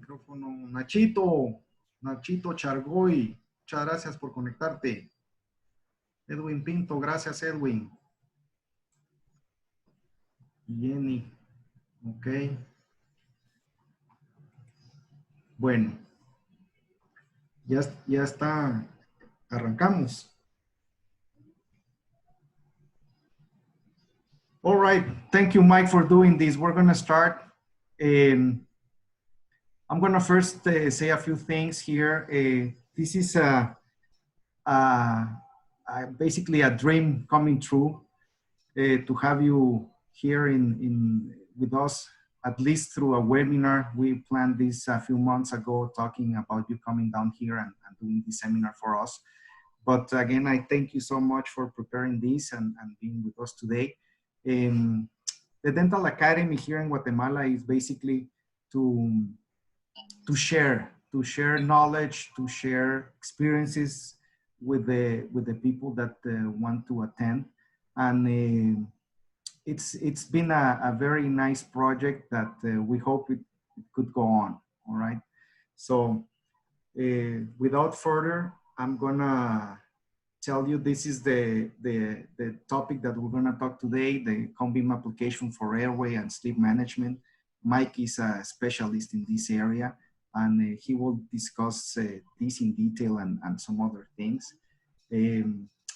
micrófono. Nachito Chargoy, muchas gracias por conectarte. Edwin Pinto, gracias Edwin. Jenny, ok. Bueno, ya está, arrancamos. All right, thank you, Mike, for doing this. We're gonna start. I'm gonna first say a few things here. This is basically a dream coming true to have you here with us, at least through a webinar. We planned this a few months ago, talking about you coming down here and doing this seminar for us. But again, I thank you so much for preparing this and being with us today. The Dental Academy here in Guatemala is basically to share knowledge, to share experiences with the people that want to attend. And it's been a very nice project that we hope it could go on. All right. So without further, I'm gonna tell you this is the topic that we're gonna talk today, the cone beam application for airway and sleep management. Mike is a specialist in this area, and he will discuss this in detail and some other things.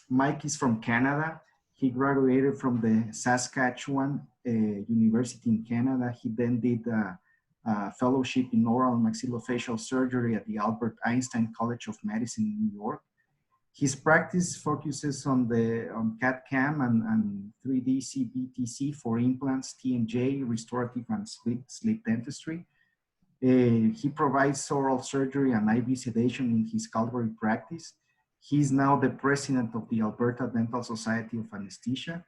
Mike is from Canada. He graduated from the Saskatchewan University in Canada. He then did a fellowship in oral and maxillofacial surgery at the Albert Einstein College of Medicine in New York. His practice focuses on CAD/CAM and 3D CBTC for implants, TMJ, restorative and sleep dentistry. He provides oral surgery and IV sedation in his Calgary practice. He's now the president of the Alberta Dental Society of Anesthesia.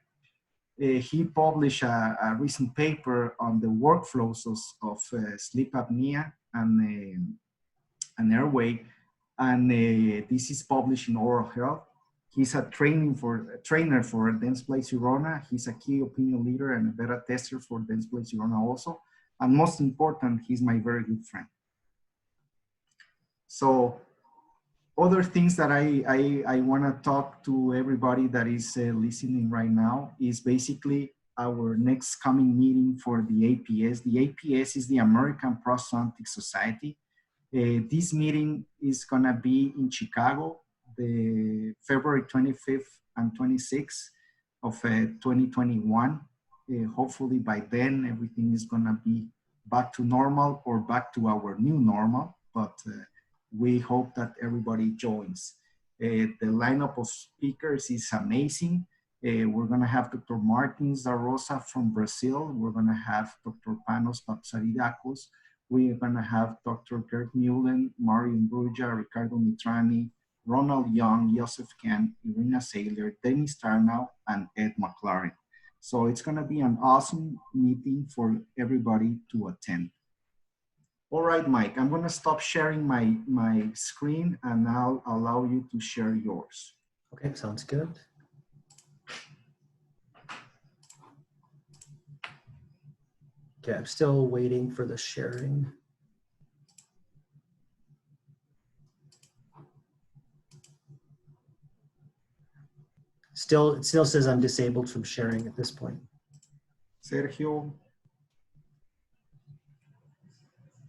He published a recent paper on the workflows of sleep apnea and airway, and this is published in Oral Health. He's a trainer for Dentsply Sirona. He's a key opinion leader and a beta tester for Dentsply Sirona also. And most important, he's my very good friend. So other things that I want to talk to everybody that is listening right now is basically our next coming meeting for the APS. The APS is the American Prosthodontic Society. This meeting is gonna be in Chicago, the February 25th and 26th of 2021. Hopefully by then, everything is gonna be back to normal or back to our new normal, but we hope that everybody joins. The lineup of speakers is amazing. We're gonna have Dr. Martins da Rosa from Brazil. We're gonna have Dr. Panos Papsaridakos. We're gonna have Dr. Gert Mullen, Marion Bruja, Ricardo Mitrani, Ronald Young, Joseph Kent, Irina Saylor, Dennis Tarnow, and Ed McLaren. So it's gonna be an awesome meeting for everybody to attend. All right, Mike, I'm gonna stop sharing my screen and I'll allow you to share yours. Okay, sounds good. Okay, I'm still waiting for the sharing. It still says I'm disabled from sharing at this point. Sergio.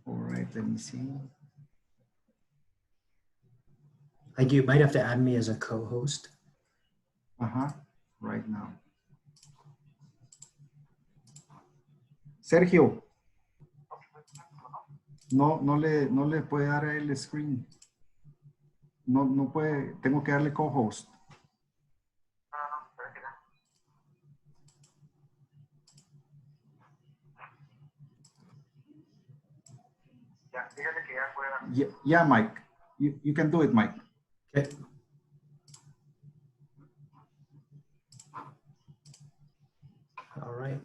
All right, let me see. I think you might have to add me as a co-host. Right now. Sergio. No le puede dar el screen. No puede, tengo que darle co-host. Yeah, Mike. You can do it, Mike. Okay. All right.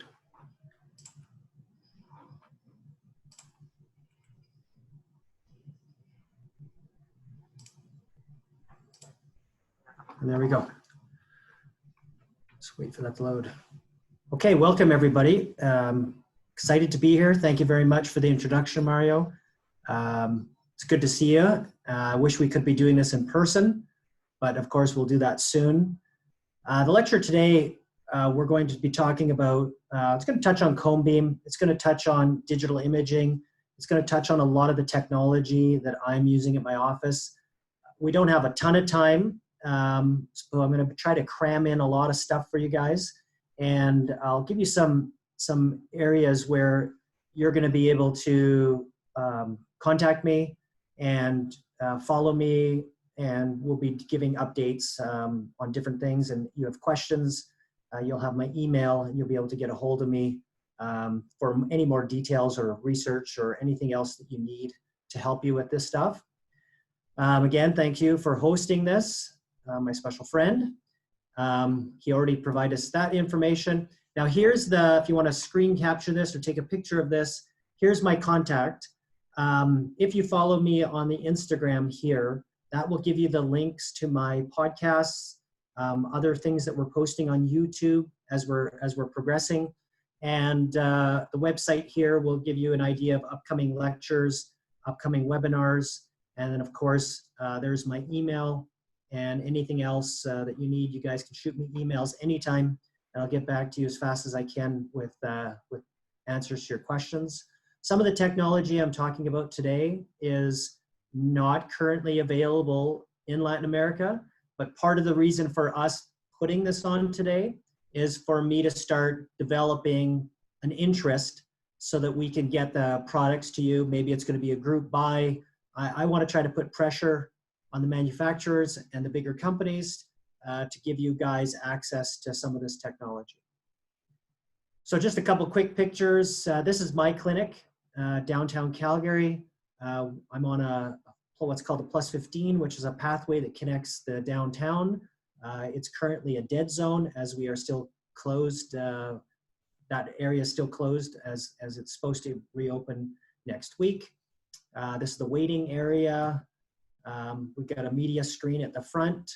And there we go. Let's wait for that to load. Okay, welcome everybody. Excited to be here. Thank you very much for the introduction, Mario. It's good to see you. I wish we could be doing this in person, but of course we'll do that soon. The lecture today, we're going to be talking about, it's going to touch on cone beam. It's going to touch on digital imaging. It's going to touch on a lot of the technology that I'm using at my office. We don't have a ton of time, so I'm going to try to cram in a lot of stuff for you guys. And I'll give you some areas where you're going to be able to contact me and follow me, and we'll be giving updates on different things. And you have questions, you'll have my email, and you'll be able to get a hold of me for any more details or research or anything else that you need to help you with this stuff. Again, thank you for hosting this, my special friend. He already provided us that information. Now here's if you want to screen capture this or take a picture of this, here's my contact. If you follow me on the Instagram here, that will give you the links to my podcasts, other things that we're posting on YouTube as we're progressing. And the website here will give you an idea of upcoming lectures, upcoming webinars. And then of course, there's my email, and anything else that you need, you guys can shoot me emails anytime, and I'll get back to you as fast as I can with answers to your questions. Some of the technology I'm talking about today is not currently available in Latin America, but part of the reason for us putting this on today is for me to start developing an interest so that we can get the products to you. Maybe it's going to be a group buy. I want to try to put pressure on the manufacturers and the bigger companies to give you guys access to some of this technology. So just a couple quick pictures. This is my clinic, downtown Calgary. I'm on what's called a Plus 15, which is a pathway that connects the downtown. It's currently a dead zone as we are still closed. That area is still closed as it's supposed to reopen next week. This is the waiting area. We've got a media screen at the front.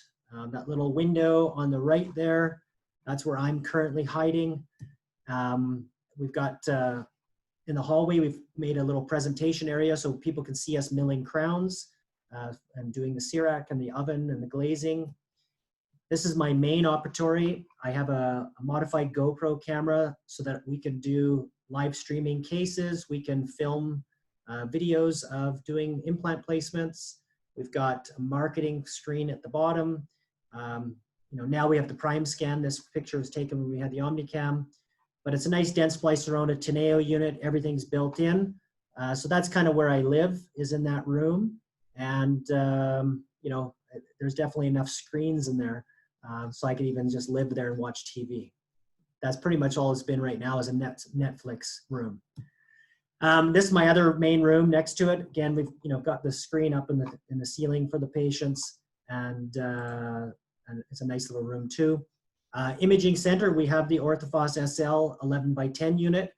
That little window on the right there, that's where I'm currently hiding. We've got, in the hallway, we've made a little presentation area so people can see us milling crowns and doing the CEREC and the oven and the glazing. This is my main operatory. I have a modified GoPro camera so that we can do live streaming cases. We can film videos of doing implant placements. We've got a marketing screen at the bottom. Now we have the Prime Scan. This picture was taken when we had the Omnicam, but it's a nice dense place around a Teneo unit. Everything's built in. So that's kind of where I live, is in that room. And, there's definitely enough screens in there. So I could even just live there and watch TV. That's pretty much all it's been right now, is a Netflix room. This is my other main room next to it. Again, we've got the screen up in the ceiling for the patients, and it's a nice little room too. Imaging center, we have the Orthofos SL 11x10 unit.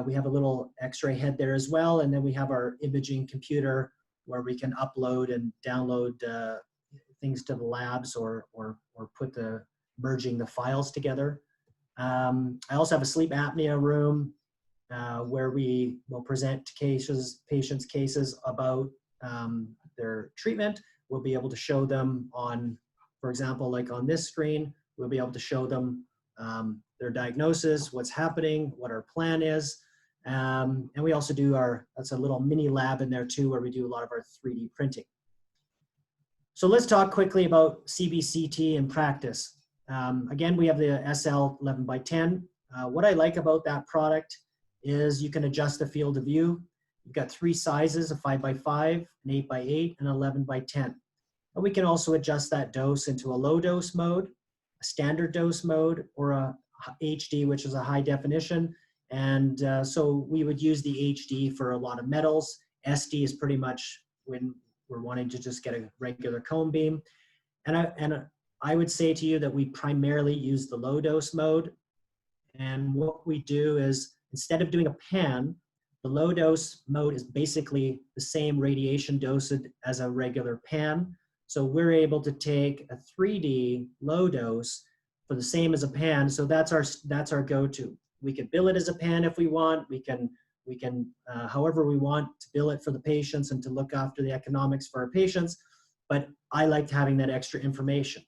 We have a little X-ray head there as well, and then we have our imaging computer where we can upload and download things to the labs or merging the files together. I also have a sleep apnea room where we will present patients' cases about their treatment. We'll be able to show them on, for example, like on this screen, we'll be able to show them their diagnosis, what's happening, what our plan is. And we also do that's a little mini lab in there too, where we do a lot of our 3D printing. So let's talk quickly about CBCT in practice. Again, we have the SL 11x10. What I like about that product is you can adjust the field of view. You've got 3 sizes, a 5x5, an 8x8, and 11x10. And we can also adjust that dose into a low dose mode, a standard dose mode, or a HD, which is a high definition. And so we would use the HD for a lot of metals. SD is pretty much when we're wanting to just get a regular cone beam. And I would say to you that we primarily use the low dose mode. And what we do is, instead of doing a pan, the low dose mode is basically the same radiation dosage as a regular pan. So we're able to take a 3D low dose for the same as a pan. So that's our go-to. We can bill it as a pan if we want. We can We can, however we want to bill it for the patients and to look after the economics for our patients, but I liked having that extra information.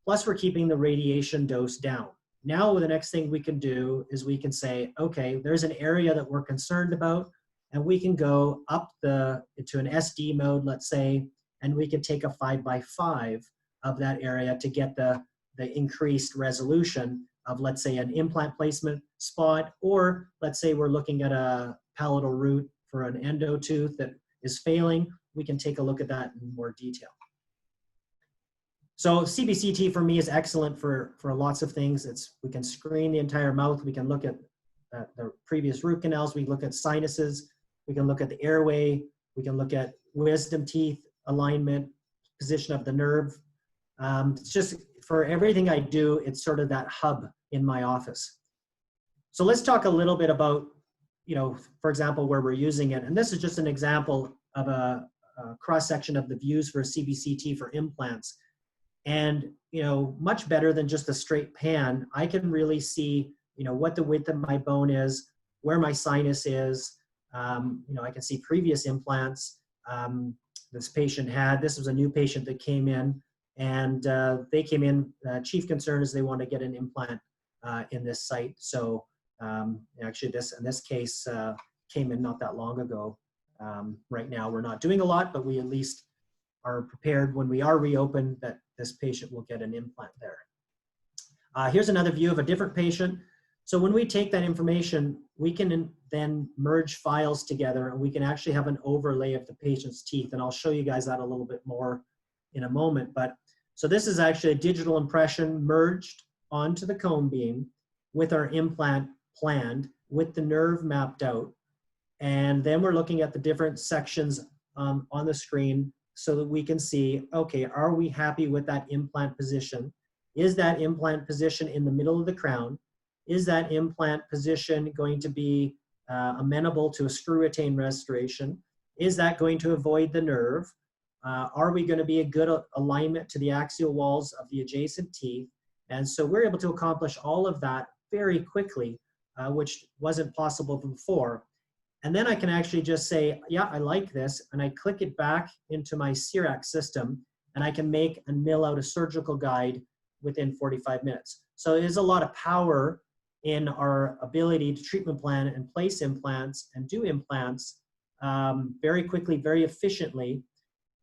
Plus we're keeping the radiation dose down. Now the next thing we can do is we can say, okay, there's an area that we're concerned about, and we can go up into an SD mode, let's say, and we can take a 5x5 of that area to get the increased resolution of, let's say, an implant placement spot, or let's say we're looking at a palatal root for an endo tooth that is failing. We can take a look at that in more detail. So CBCT for me is excellent for lots of things. We can screen the entire mouth. We can look at the previous root canals. We look at sinuses. We can look at the airway. We can look at wisdom teeth alignment, position of the nerve. It's just for everything I do, it's sort of that hub in my office. So let's talk a little bit about, for example, where we're using it. And this is just an example of a cross-section of the views for CBCT for implants. And, much better than just a straight pan, I can really see, what the width of my bone is, where my sinus is. I can see previous implants this patient had. This was a new patient that came in, and they came in, chief concern is they want to get an implant in this site. So actually in this case came in not that long ago. Right now we're not doing a lot, but we at least are prepared when we are reopened that this patient will get an implant there. Here's another view of a different patient. So when we take that information, we can then merge files together, and we can actually have an overlay of the patient's teeth. And I'll show you guys that a little bit more in a moment. But so this is actually a digital impression merged onto the cone beam with our implant planned, with the nerve mapped out. And then we're looking at the different sections on the screen so that we can see, okay, are we happy with that implant position? Is that implant position in the middle of the crown? Is that implant position going to be amenable to a screw retain restoration? Is that going to avoid the nerve? Are we going to be a good alignment to the axial walls of the adjacent teeth? And so we're able to accomplish all of that very quickly, which wasn't possible before. And then I can actually just say, yeah, I like this, and I click it back into my CIRAC system, and I can make and mill out a surgical guide within 45 minutes. So there's a lot of power in our ability to treatment plan and place implants and do implants very quickly, very efficiently.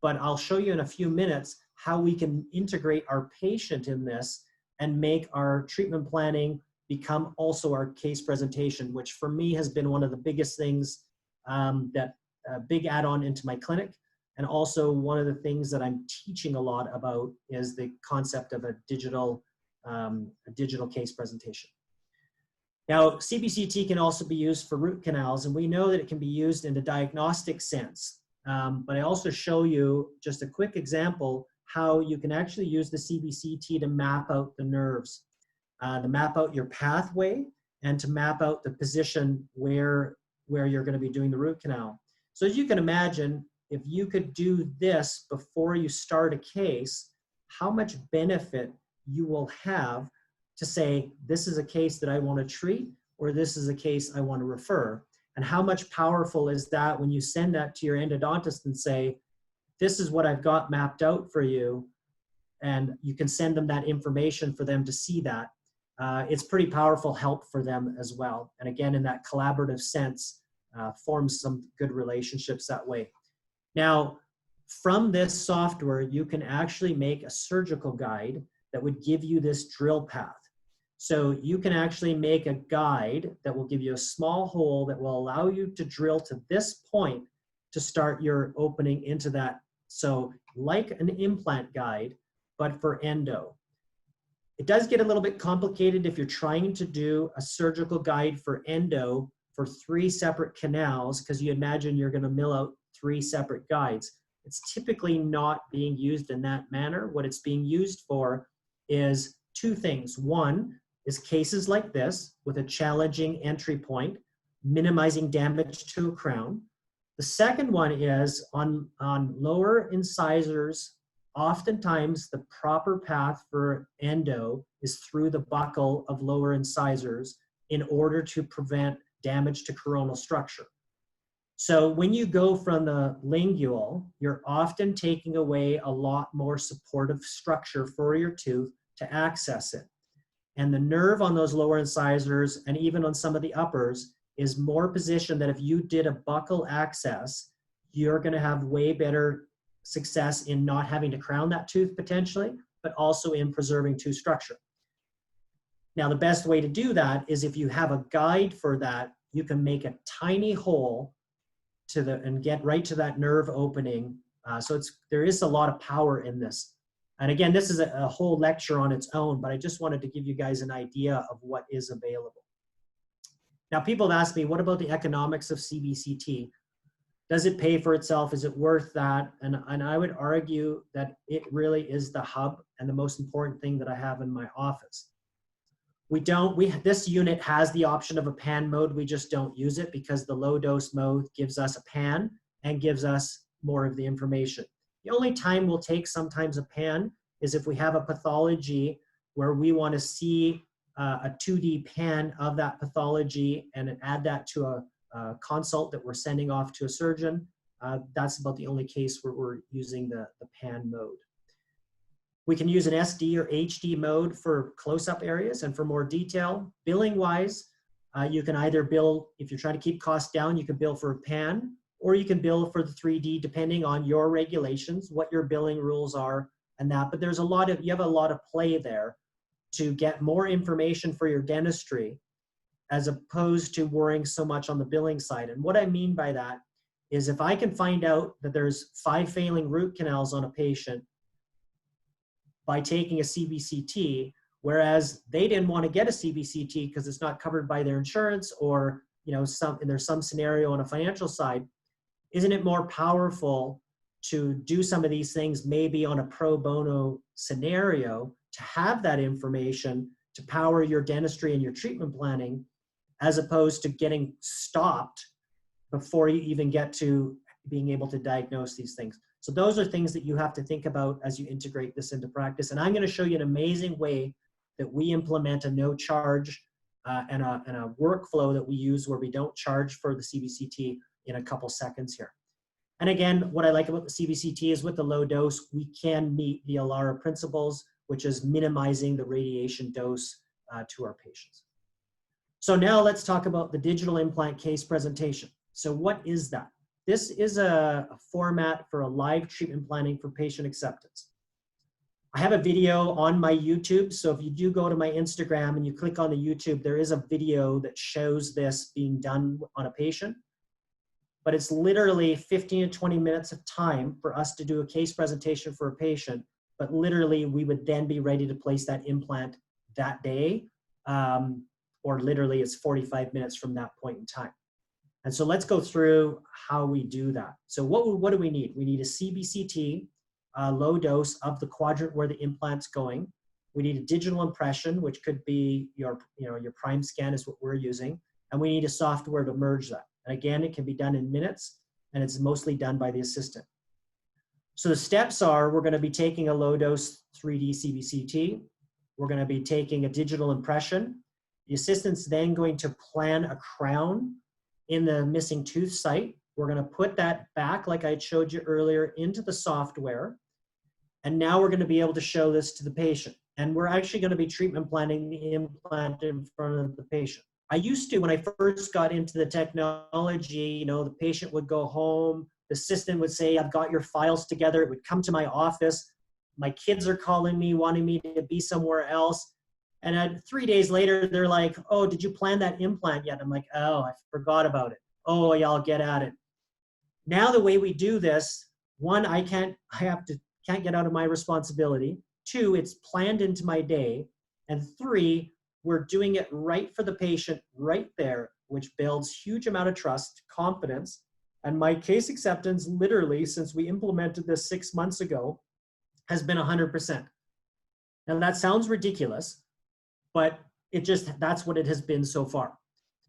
But I'll show you in a few minutes how we can integrate our patient in this and make our treatment planning become also our case presentation, which for me has been one of the biggest things, big add-on into my clinic. And also one of the things that I'm teaching a lot about is the concept of a digital case presentation. Now, CBCT can also be used for root canals, and we know that it can be used in the diagnostic sense. But I also show you just a quick example how you can actually use the CBCT to map out the nerves, to map out your pathway, and to map out the position where you're going to be doing the root canal. So as you can imagine, if you could do this before you start a case, how much benefit you will have to say, this is a case that I want to treat, or this is a case I want to refer. And how much powerful is that when you send that to your endodontist and say, this is what I've got mapped out for you, and you can send them that information for them to see that. It's pretty powerful help for them as well. And again, in that collaborative sense, forms some good relationships that way. Now, from this software, you can actually make a surgical guide that would give you this drill path. So you can actually make a guide that will give you a small hole that will allow you to drill to this point to start your opening into that. So like an implant guide, but for endo. It does get a little bit complicated if you're trying to do a surgical guide for endo for 3 separate canals, because you imagine you're going to mill out 3 separate guides. It's typically not being used in that manner. What it's being used for is 2 things. One is cases like this with a challenging entry point, minimizing damage to a crown. The second one is on lower incisors. Oftentimes the proper path for endo is through the buccal of lower incisors in order to prevent damage to coronal structure. So when you go from the lingual, you're often taking away a lot more supportive structure for your tooth to access it. And the nerve on those lower incisors and even on some of the uppers is more positioned that if you did a buccal access, you're going to have way better success in not having to crown that tooth potentially, but also in preserving tooth structure. Now, the best way to do that is if you have a guide for that, you can make a tiny hole and get right to that nerve opening. So there is a lot of power in this. And again, this is a whole lecture on its own, but I just wanted to give you guys an idea of what is available. Now, people have asked me, what about the economics of CBCT? Does it pay for itself? Is it worth that? And I would argue that it really is the hub and the most important thing that I have in my office. This unit has the option of a pan mode. We just don't use it because the low dose mode gives us a pan and gives us more of the information. The only time we'll take sometimes a pan is if we have a pathology where we want to see a 2D pan of that pathology and add that to a consult that we're sending off to a surgeon. That's about the only case where we're using the pan mode. We can use an SD or HD mode for close-up areas and for more detail. Billing-wise, you can either bill, if you're trying to keep costs down, you can bill for a pan, or you can bill for the 3D depending on your regulations, what your billing rules are and that. But there's you have a lot of play there to get more information for your dentistry as opposed to worrying so much on the billing side. And what I mean by that is if I can find out that there's 5 failing root canals on a patient by taking a CBCT, whereas they didn't want to get a CBCT because it's not covered by their insurance, or there's some scenario on a financial side, isn't it more powerful to do some of these things maybe on a pro bono scenario to have that information to power your dentistry and your treatment planning, as opposed to getting stopped before you even get to being able to diagnose these things? So those are things that you have to think about as you integrate this into practice. And I'm going to show you an amazing way that we implement a no charge and a workflow that we use where we don't charge for the CBCT in a couple seconds here. And again, what I like about the CBCT is with the low dose, we can meet the ALARA principles, which is minimizing the radiation dose to our patients. So now let's talk about the digital implant case presentation. So what is that? This is a format for a live treatment planning for patient acceptance. I have a video on my YouTube, so if you do go to my Instagram and you click on the YouTube, there is a video that shows this being done on a patient. But it's literally 15 to 20 minutes of time for us to do a case presentation for a patient, but literally we would then be ready to place that implant that day, or literally it's 45 minutes from that point in time. And so let's go through how we do that. So what do we need? We need a CBCT, low dose of the quadrant where the implant's going. We need a digital impression, which could be your prime scan is what we're using. And we need a software to merge that. And again, it can be done in minutes, and it's mostly done by the assistant. So the steps are, we're going to be taking a low dose 3D CBCT. We're going to be taking a digital impression. The assistant's then going to plan a crown in the missing tooth site. We're going to put that back, like I showed you earlier, into the software. And now we're going to be able to show this to the patient. And we're actually going to be treatment planning the implant in front of the patient. I used to, when I first got into the technology, the patient would go home, the assistant would say, I've got your files together. It would come to my office. My kids are calling me, wanting me to be somewhere else. And 3 days later, they're like, oh, did you plan that implant yet? I'm like, oh, I forgot about it. Oh, yeah, I'll get at it. Now the way we do this, one, I can't get out of my responsibility. 2, it's planned into my day. And 3, we're doing it right for the patient right there, which builds huge amount of trust, confidence. And my case acceptance, literally, since we implemented this 6 months ago, has been 100%. Now that sounds ridiculous, but that's what it has been so far.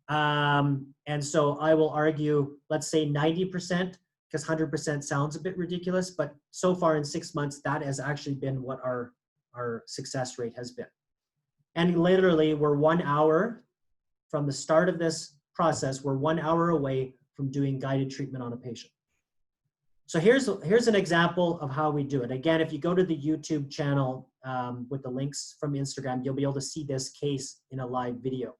And so I will argue, let's say 90%, because 100% sounds a bit ridiculous, but so far in 6 months, that has actually been what our success rate has been. And literally, we're 1 hour from the start of this process, we're 1 hour away from doing guided treatment on a patient. So here's an example of how we do it. Again, if you go to the YouTube channel with the links from Instagram, you'll be able to see this case in a live video.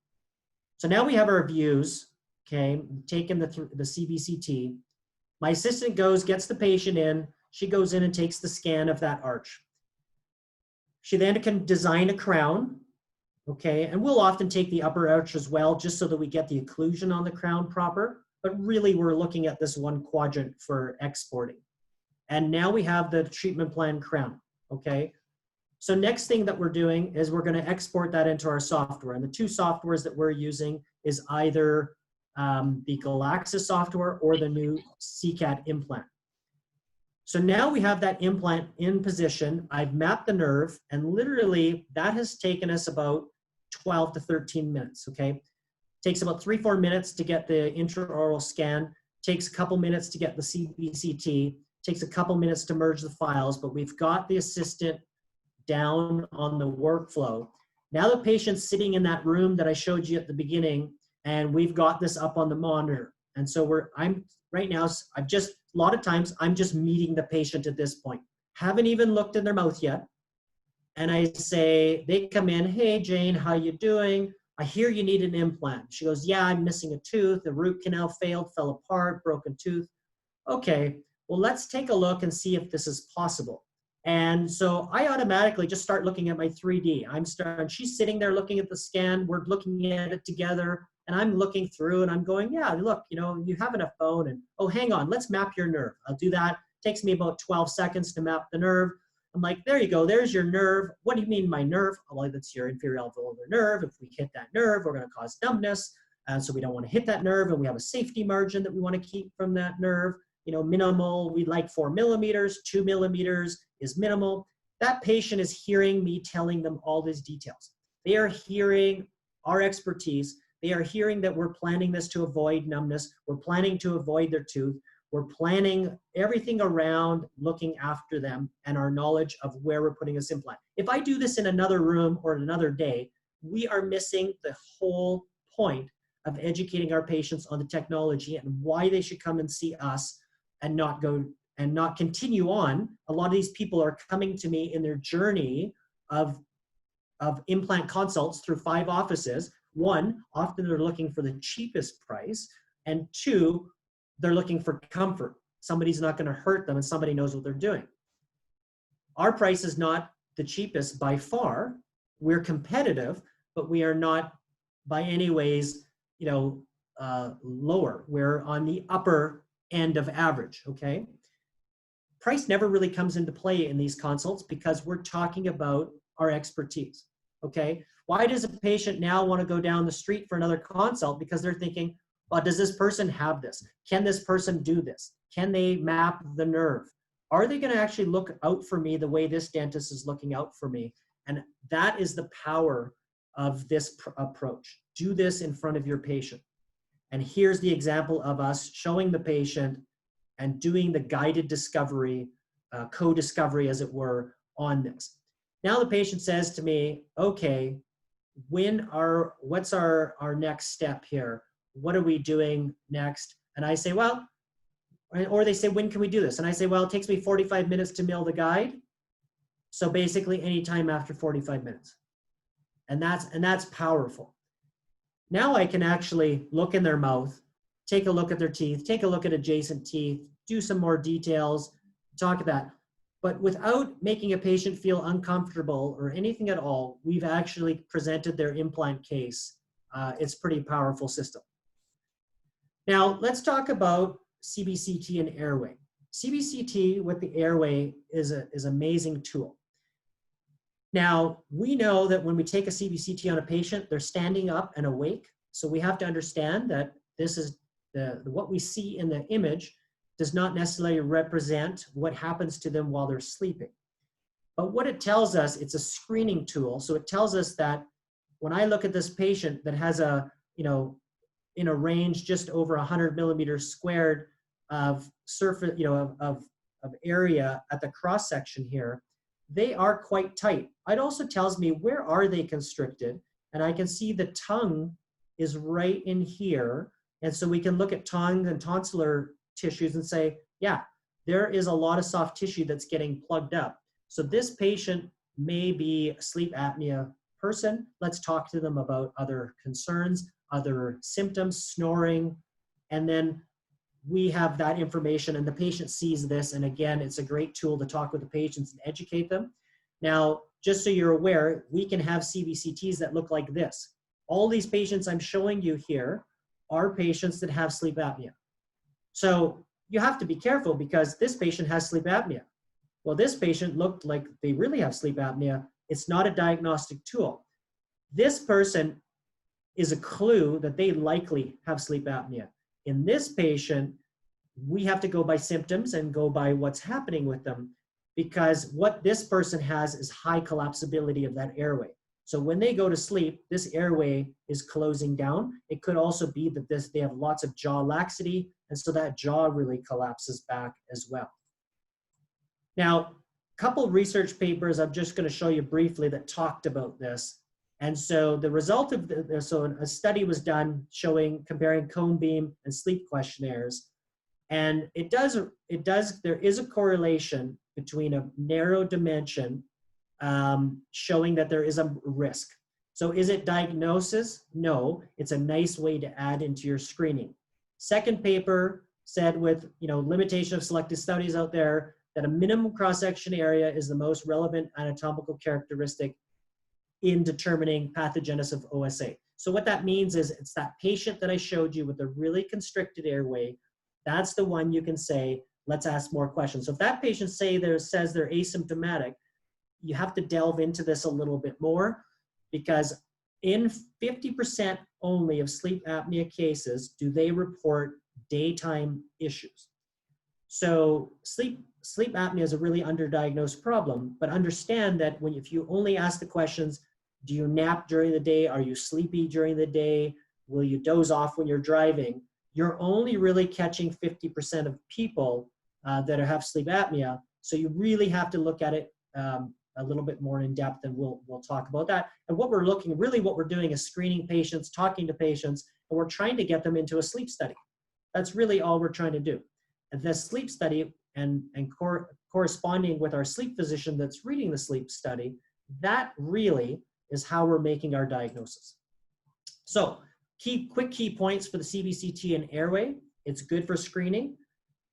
So now we have our views, okay, taking the CBCT. My assistant goes, gets the patient in, she goes in and takes the scan of that arch. She then can design a crown, okay, and we'll often take the upper arch as well, just so that we get the occlusion on the crown proper. But really, we're looking at this one quadrant for exporting. And now we have the treatment plan crown, okay? So next thing that we're doing is we're gonna export that into our software. And the two softwares that we're using is either the Galaxis software or the new CCAT implant. So now we have that implant in position. I've mapped the nerve, and literally that has taken us about 12 to 13 minutes, okay? Takes about 3-4 minutes to get the intraoral scan, takes a couple minutes to get the CBCT, takes a couple minutes to merge the files, but we've got the assistant down on the workflow. Now the patient's sitting in that room that I showed you at the beginning, and we've got this up on the monitor. And so right now, a lot of times I'm just meeting the patient at this point. Haven't even looked in their mouth yet. And I say, they come in, hey Jane, how you doing? I hear you need an implant. She goes, yeah, I'm missing a tooth. The root canal failed, fell apart, broken tooth. Okay, well, let's take a look and see if this is possible. And so I automatically just start looking at my 3D. She's sitting there looking at the scan. We're looking at it together. And I'm looking through and I'm going, yeah, look, you have enough bone. And, oh, hang on, let's map your nerve. I'll do that. Takes me about 12 seconds to map the nerve. I'm like, there you go, there's your nerve. What do you mean my nerve? Well, that's your inferior alveolar nerve. If we hit that nerve, we're gonna cause numbness. So we don't wanna hit that nerve, and we have a safety margin that we wanna keep from that nerve. Minimal, we like 4 millimeters, 2 millimeters is minimal. That patient is hearing me telling them all these details. They are hearing our expertise. They are hearing that we're planning this to avoid numbness. We're planning to avoid their tooth. We're planning everything around looking after them and our knowledge of where we're putting this implant. If I do this in another room or another day, we are missing the whole point of educating our patients on the technology and why they should come and see us and not continue on. A lot of these people are coming to me in their journey of implant consults through 5 offices. 1, often they're looking for the cheapest price, and 2, they're looking for comfort. Somebody's not gonna hurt them and somebody knows what they're doing. Our price is not the cheapest by far. We're competitive, but we are not by any ways, lower. We're on the upper end of average, okay? Price never really comes into play in these consults because we're talking about our expertise, okay? Why does a patient now wanna go down the street for another consult? Because they're thinking, well, does this person have this? Can this person do this? Can they map the nerve? Are they going to actually look out for me the way this dentist is looking out for me? And that is the power of this approach. Do this in front of your patient. And here's the example of us showing the patient and doing the guided discovery, co-discovery as it were, on this. Now the patient says to me, okay, what's our next step here? What are we doing next? And I say, well, or they say, when can we do this? And I say, well, it takes me 45 minutes to mill the guide. So basically anytime after 45 minutes. And that's powerful. Now I can actually look in their mouth, take a look at their teeth, take a look at adjacent teeth, do some more details, talk about that. But without making a patient feel uncomfortable or anything at all, we've actually presented their implant case. It's a pretty powerful system. Now, let's talk about CBCT and airway. CBCT with the airway is an amazing tool. Now, we know that when we take a CBCT on a patient, they're standing up and awake. So we have to understand that this is what we see in the image does not necessarily represent what happens to them while they're sleeping. But what it tells us, it's a screening tool. So it tells us that when I look at this patient that has in a range just over 100 millimeters squared of surface, of area at the cross section here, they are quite tight. It also tells me where are they constricted, and I can see the tongue is right in here. And so we can look at tongue and tonsillar tissues and say, yeah, there is a lot of soft tissue that's getting plugged up. So this patient may be a sleep apnea person. Let's talk to them about other concerns, other symptoms, snoring, and then we have that information and the patient sees this. And again, it's a great tool to talk with the patients and educate them. Now, just so you're aware, we can have CBCTs that look like this. All these patients I'm showing you here are patients that have sleep apnea. So you have to be careful because this patient has sleep apnea. Well, this patient looked like they really have sleep apnea. It's not a diagnostic tool. This person is a clue that they likely have sleep apnea. In this patient, we have to go by symptoms and go by what's happening with them, because what this person has is high collapsibility of that airway. So when they go to sleep, this airway is closing down. It could also be that they have lots of jaw laxity, and so that jaw really collapses back as well. Now, a couple research papers I'm just going to show you briefly that talked about this. And so the result of so a study was done comparing cone beam and sleep questionnaires. And there is a correlation between a narrow dimension showing that there is a risk. So is it diagnosis? No, it's a nice way to add into your screening. Second paper said with limitation of selected studies out there that a minimum cross-section area is the most relevant anatomical characteristic in determining pathogenesis of OSA. So what that means is it's that patient that I showed you with a really constricted airway. That's the one you can say, let's ask more questions. So if that patient says they're asymptomatic, you have to delve into this a little bit more, because in 50% only of sleep apnea cases do they report daytime issues. So sleep apnea is a really underdiagnosed problem, but understand that if you only ask the questions, do you nap during the day? Are you sleepy during the day? Will you doze off when you're driving? You're only really catching 50% of people that have sleep apnea. So you really have to look at it a little bit more in depth, and we'll talk about that. And what we're doing is screening patients, talking to patients, and we're trying to get them into a sleep study. That's really all we're trying to do. And the sleep study and corresponding with our sleep physician that's reading the sleep study, that really is how we're making our diagnosis. So quick key points for the CBCT and airway. It's good for screening,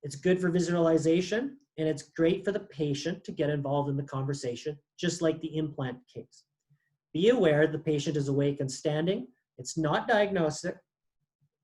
it's good for visualization, and it's great for the patient to get involved in the conversation, just like the implant case. Be aware the patient is awake and standing. It's not diagnostic.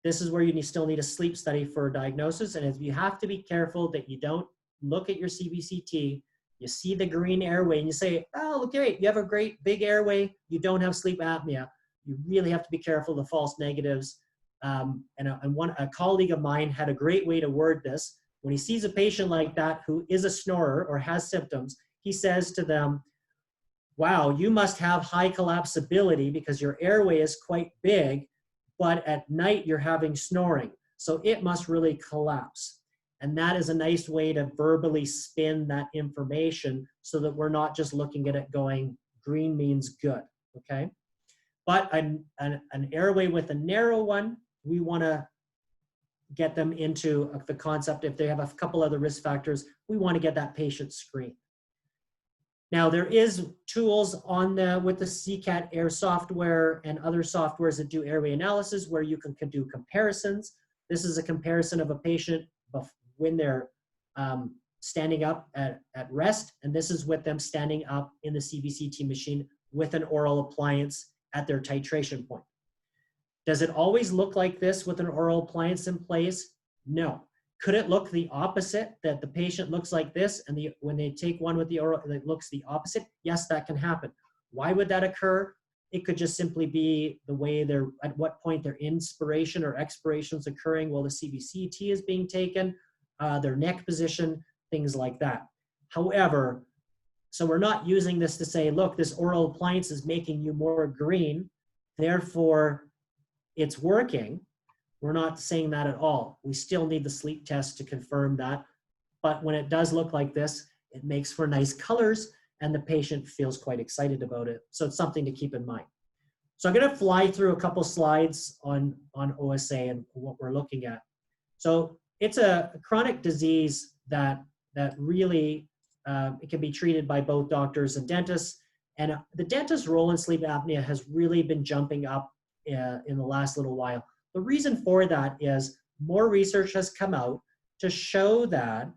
This is where you still need a sleep study for a diagnosis, and you have to be careful that you don't look at your CBCT, you see the green airway, and you say, oh, great, you have a great big airway, you don't have sleep apnea. You really have to be careful of the false negatives. A colleague of mine had a great way to word this. When he sees a patient like that who is a snorer or has symptoms, he says to them, wow, you must have high collapsibility because your airway is quite big, but at night you're having snoring. So it must really collapse. And that is a nice way to verbally spin that information so that we're not just looking at it going, green means good, okay? But an airway with a narrow one, we want to get them into the concept. If they have a couple other risk factors, we want to get that patient screened. Now, there is tools with the CCAT Air software and other softwares that do airway analysis where you can do comparisons. This is a comparison of a patient when they're standing up at rest, and this is with them standing up in the CBCT machine with an oral appliance at their titration point. Does it always look like this with an oral appliance in place? No. Could it look the opposite, that the patient looks like this and when they take one with the oral, it looks the opposite? Yes, that can happen. Why would that occur? It could just simply be the way at what point their inspiration or expiration is occurring while the CBCT is being taken, their neck position, things like that. However, so we're not using this to say, look, this oral appliance is making you more green, therefore it's working. We're not saying that at all. We still need the sleep test to confirm that. But when it does look like this, it makes for nice colors and the patient feels quite excited about it. So it's something to keep in mind. So I'm going to fly through a couple slides on OSA and what we're looking at. So it's a chronic disease that really it can be treated by both doctors and dentists. And the dentist's role in sleep apnea has really been jumping up in the last little while. The reason for that is more research has come out to show that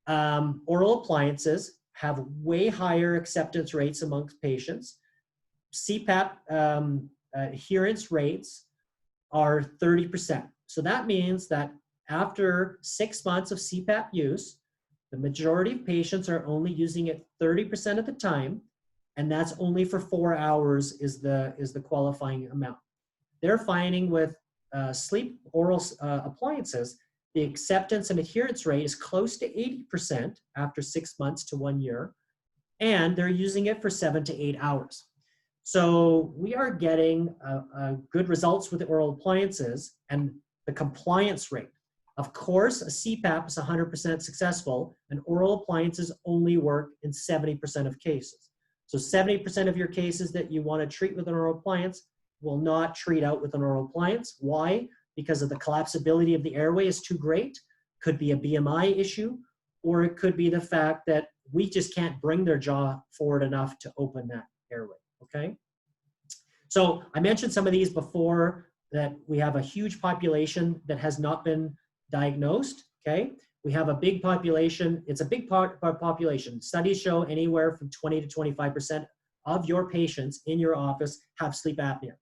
oral appliances have way higher acceptance rates amongst patients. CPAP adherence rates are 30%. So that means that after 6 months of CPAP use, the majority of patients are only using it 30% of the time, and that's only for 4 hours is the qualifying amount. They're finding with sleep oral appliances, the acceptance and adherence rate is close to 80% after 6 months to 1 year, and they're using it for 7 to 8 hours. So we are getting good results with the oral appliances and the compliance rate. Of course, a CPAP is 100% successful, and oral appliances only work in 70% of cases. So 70% of your cases that you want to treat with an oral appliance will not treat out with an oral appliance. Why? Because of the collapsibility of the airway is too great. Could be a BMI issue, or it could be the fact that we just can't bring their jaw forward enough to open that airway, okay? So I mentioned some of these before, that we have a huge population that has not been diagnosed, okay? We have a big population. It's a big part of our population. Studies show anywhere from 20 to 25% of your patients in your office have sleep apnea.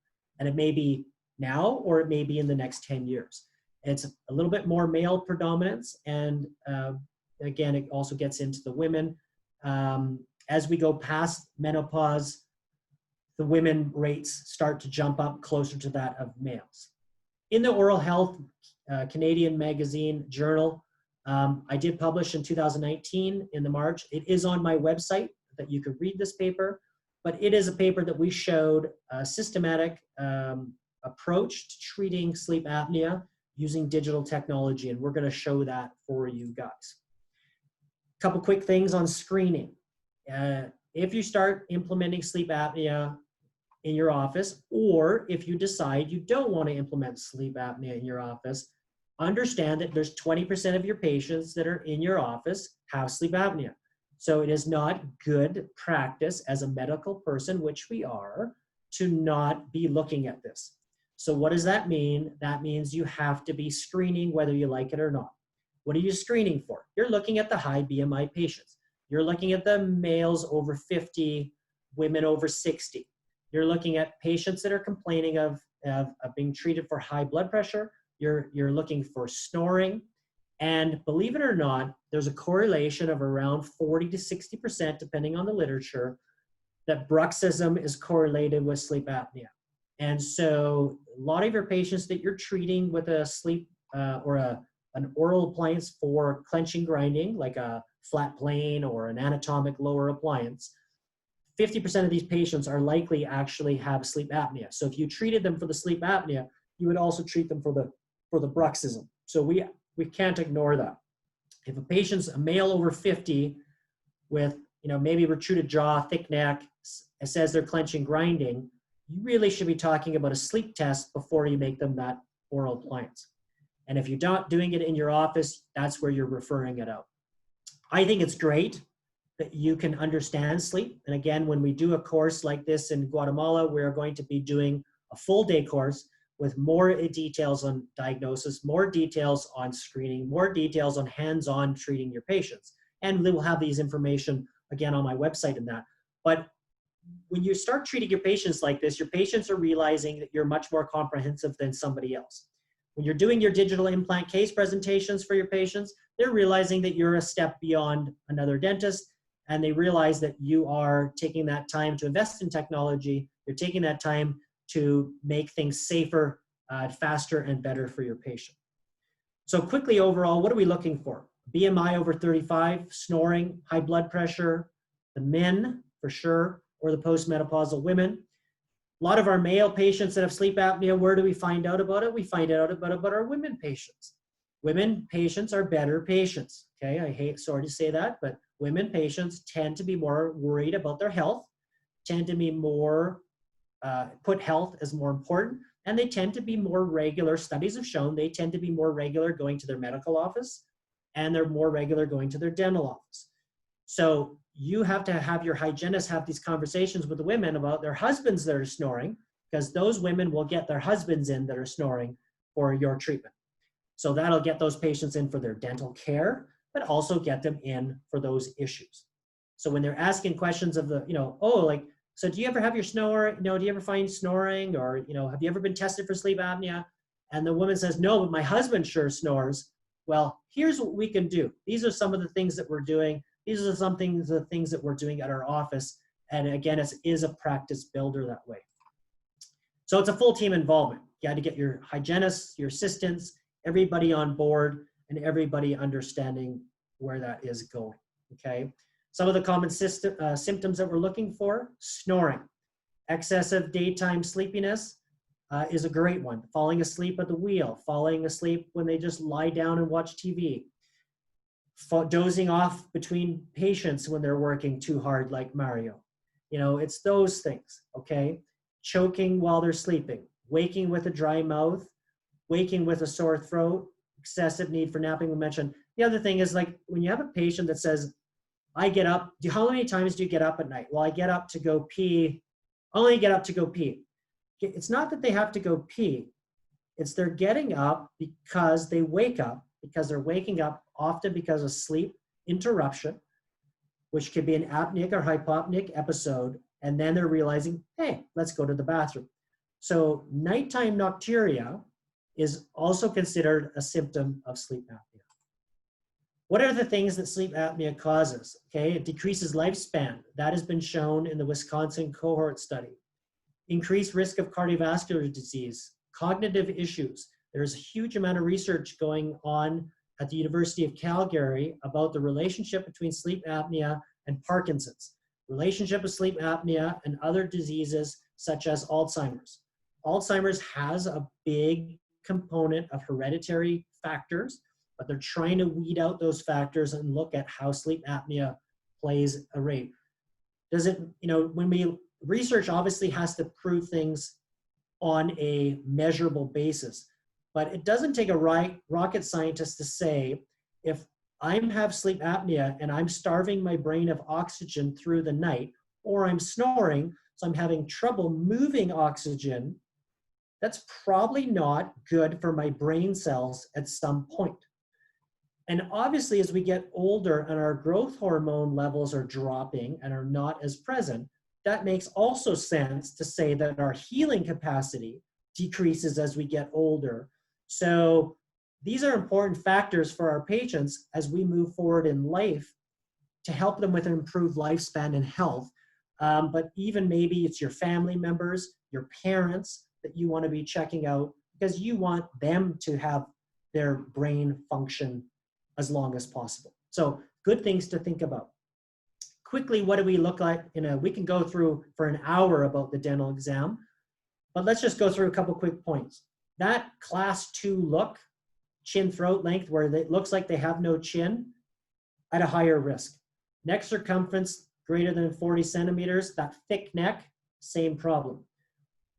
And it may be now, or it may be in the next 10 years. It's a little bit more male predominance. And again, it also gets into the women. As we go past menopause, the women rates start to jump up closer to that of males. In the Oral Health Canadian Magazine Journal, I did publish in 2019 in the March. It is on my website that you could read this paper, but it is a paper that we showed a systematic approach to treating sleep apnea using digital technology, and we're going to show that for you guys. A couple quick things on screening. If you start implementing sleep apnea in your office, or if you decide you don't want to implement sleep apnea in your office, understand that there's 20% of your patients that are in your office have sleep apnea. So it is not good practice as a medical person, which we are, to not be looking at this. So what does that mean? That means you have to be screening whether you like it or not. What are you screening for? You're looking at the high BMI patients. You're looking at the males over 50, women over 60. You're looking at patients that are complaining of being treated for high blood pressure. You're looking for snoring. And believe it or not, there's a correlation of around 40 to 60%, depending on the literature, that bruxism is correlated with sleep apnea. And so a lot of your patients that you're treating with a sleep or an oral appliance for clenching grinding, like a flat plane or an anatomic lower appliance, 50% of these patients are likely actually have sleep apnea. So if you treated them for the sleep apnea, you would also treat them for the bruxism. So we can't ignore that. If a patient's a male over 50 with, maybe protruded jaw, thick neck, it says they're clenching grinding, you really should be talking about a sleep test before you make them that oral appliance. And if you're not doing it in your office, that's where you're referring it out. I think it's great that you can understand sleep. And again, when we do a course like this in Guatemala, we're going to be doing a full day course with more details on diagnosis, more details on screening, more details on hands-on treating your patients. And we will have these information again on my website and that. But when you start treating your patients like this, your patients are realizing that you're much more comprehensive than somebody else. When you're doing your digital implant case presentations for your patients, they're realizing that you're a step beyond another dentist, and they realize that you are taking that time to invest in technology. You're taking that time to make things safer, faster, and better for your patient. So quickly overall, what are we looking for? BMI over 35, snoring, high blood pressure, the men for sure, or the postmenopausal women. A lot of our male patients that have sleep apnea, where do we find out about it? We find out about our women patients. Women patients are better patients, okay? Sorry to say that, but women patients tend to be more worried about their health, tend to be more put health as more important, and they tend to be more regular. Studies have shown they tend to be more regular going to their medical office, and they're more regular going to their dental office. So you have to have your hygienist have these conversations with the women about their husbands that are snoring, because those women will get their husbands in that are snoring for your treatment. So that'll get those patients in for their dental care, but also get them in for those issues. So when they're asking questions of the, oh, like, so do you ever have your snore, do you ever find snoring, or, have you ever been tested for sleep apnea? And the woman says, no, but my husband sure snores. Well, here's what we can do. These are some of the things that we're doing. These are some things, the things that we're doing at our office. And again, it is a practice builder that way. So it's a full team involvement. You got to get your hygienists, your assistants, everybody on board, and everybody understanding where that is going, okay? Some of the common symptoms that we're looking for: snoring. Excessive daytime sleepiness is a great one. Falling asleep at the wheel, falling asleep when they just lie down and watch TV, dozing off between patients when they're working too hard like Mario. It's those things, okay? Choking while they're sleeping, waking with a dry mouth, waking with a sore throat, excessive need for napping, we mentioned. The other thing is, like, when you have a patient that says, I get up, how many times do you get up at night? Well, I get up to go pee. I only get up to go pee. It's not that they have to go pee. It's they're getting up because they wake up, because they're waking up often because of sleep interruption, which could be an apneic or hypopneic episode, and then they're realizing, hey, let's go to the bathroom. So nighttime nocturia is also considered a symptom of sleep apnea. What are the things that sleep apnea causes? Okay, it decreases lifespan. That has been shown in the Wisconsin cohort study. Increased risk of cardiovascular disease, cognitive issues. There's a huge amount of research going on at the University of Calgary about the relationship between sleep apnea and Parkinson's, relationship of sleep apnea and other diseases such as Alzheimer's. Alzheimer's has a big component of hereditary factors, but they're trying to weed out those factors and look at how sleep apnea plays a role. Does it, research obviously has to prove things on a measurable basis, but it doesn't take a rocket scientist to say, if I have sleep apnea and I'm starving my brain of oxygen through the night, or I'm snoring, so I'm having trouble moving oxygen, that's probably not good for my brain cells at some point. And obviously, as we get older and our growth hormone levels are dropping and are not as present, that makes also sense to say that our healing capacity decreases as we get older. So these are important factors for our patients as we move forward in life to help them with an improved lifespan and health. But even maybe it's your family members, your parents that you want to be checking out, because you want them to have their brain function as long as possible. So good things to think about. Quickly, what do we look like? We can go through for an hour about the dental exam, but let's just go through a couple quick points. That class 2 look, chin throat length, where it looks like they have no chin, at a higher risk. Neck circumference greater than 40 centimeters, that thick neck, same problem.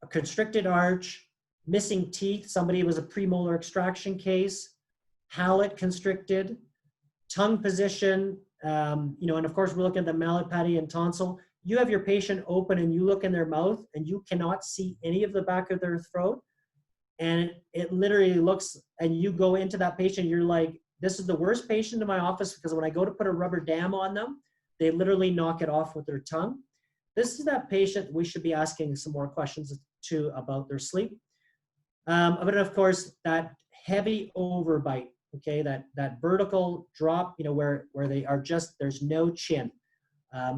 A constricted arch, missing teeth, somebody was a premolar extraction case, palate constricted, tongue position, and of course we're looking at the mallet-patty and tonsil. You have your patient open and you look in their mouth and you cannot see any of the back of their throat. And it literally looks, and you go into that patient, you're like, this is the worst patient in my office, because when I go to put a rubber dam on them, they literally knock it off with their tongue. This is that patient we should be asking some more questions to about their sleep. But of course, that heavy overbite, okay, that vertical drop, where they are just, there's no chin.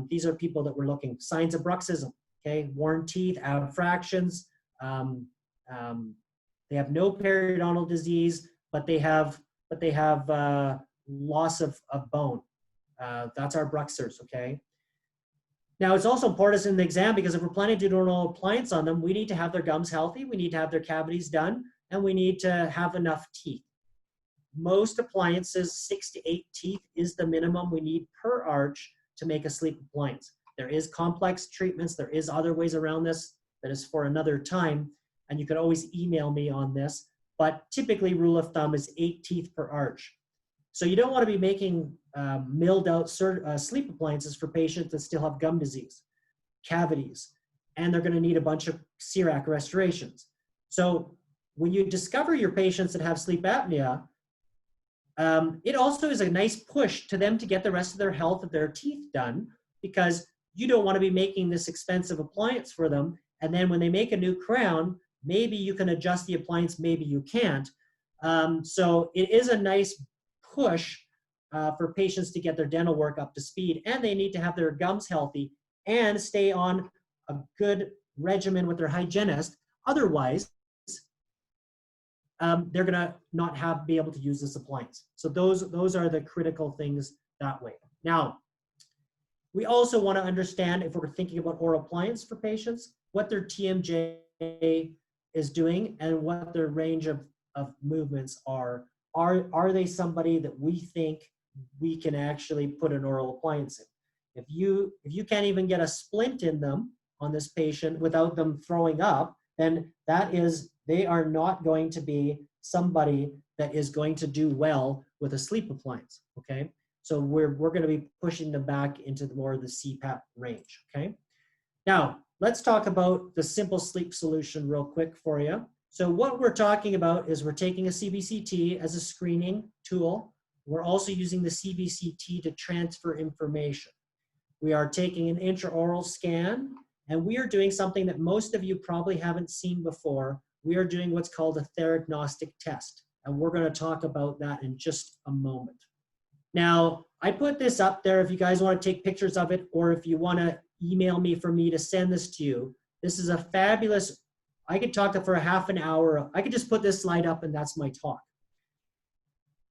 These are people that we're looking. Signs of bruxism, okay, worn teeth, abfractions. They have no periodontal disease, but they have loss of bone. That's our bruxers, okay? Now, it's also important in the exam, because if we're planning to do an appliance on them, we need to have their gums healthy, we need to have their cavities done, and we need to have enough teeth. Most appliances, 6 to 8 teeth is the minimum we need per arch to make a sleep appliance. There is complex treatments, there is other ways around this. that is for another time, and you can always email me on this, but typically rule of thumb is 8 teeth per arch. So you don't want to be making milled out sleep appliances for patients that still have gum disease, cavities, and they're going to need a bunch of CIRAC restorations. So when you discover your patients that have sleep apnea, it also is a nice push to them to get the rest of their health of their teeth done, because you don't want to be making this expensive appliance for them. And then when they make a new crown, maybe you can adjust the appliance, maybe you can't. So it is a nice push for patients to get their dental work up to speed, and they need to have their gums healthy and stay on a good regimen with their hygienist. Otherwise, they're gonna not be able to use this appliance. So those are the critical things that way. Now, we also want to understand, if we're thinking about oral appliance for patients, what their TMJ is doing and what their range of movements are. Are they somebody that we think we can actually put an oral appliance in? If you can't even get a splint in them on this patient without them throwing up, then they are not going to be somebody that is going to do well with a sleep appliance, okay? So we're going to be pushing them back into more of the CPAP range, okay? Now, let's talk about the simple sleep solution real quick for you. So what we're talking about is we're taking a CBCT as a screening tool. We're also using the CBCT to transfer information. We are taking an intraoral scan, and we are doing something that most of you probably haven't seen before. We are doing what's called a theragnostic test, and we're going to talk about that in just a moment. Now, I put this up there if you guys want to take pictures of it, or if you want to email me for me to send this to you. This is a fabulous, I could talk for a half an hour. I could just put this slide up and that's my talk.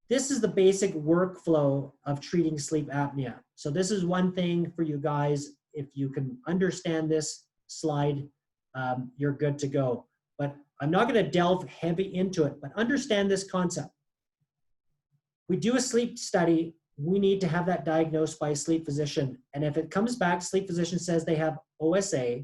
This is the basic workflow of treating sleep apnea. So this is one thing for you guys. If you can understand this slide, you're good to go. But I'm not going to delve heavy into it, but understand this concept. We do a sleep study. We need to have that diagnosed by a sleep physician. And if it comes back, sleep physician says they have OSA,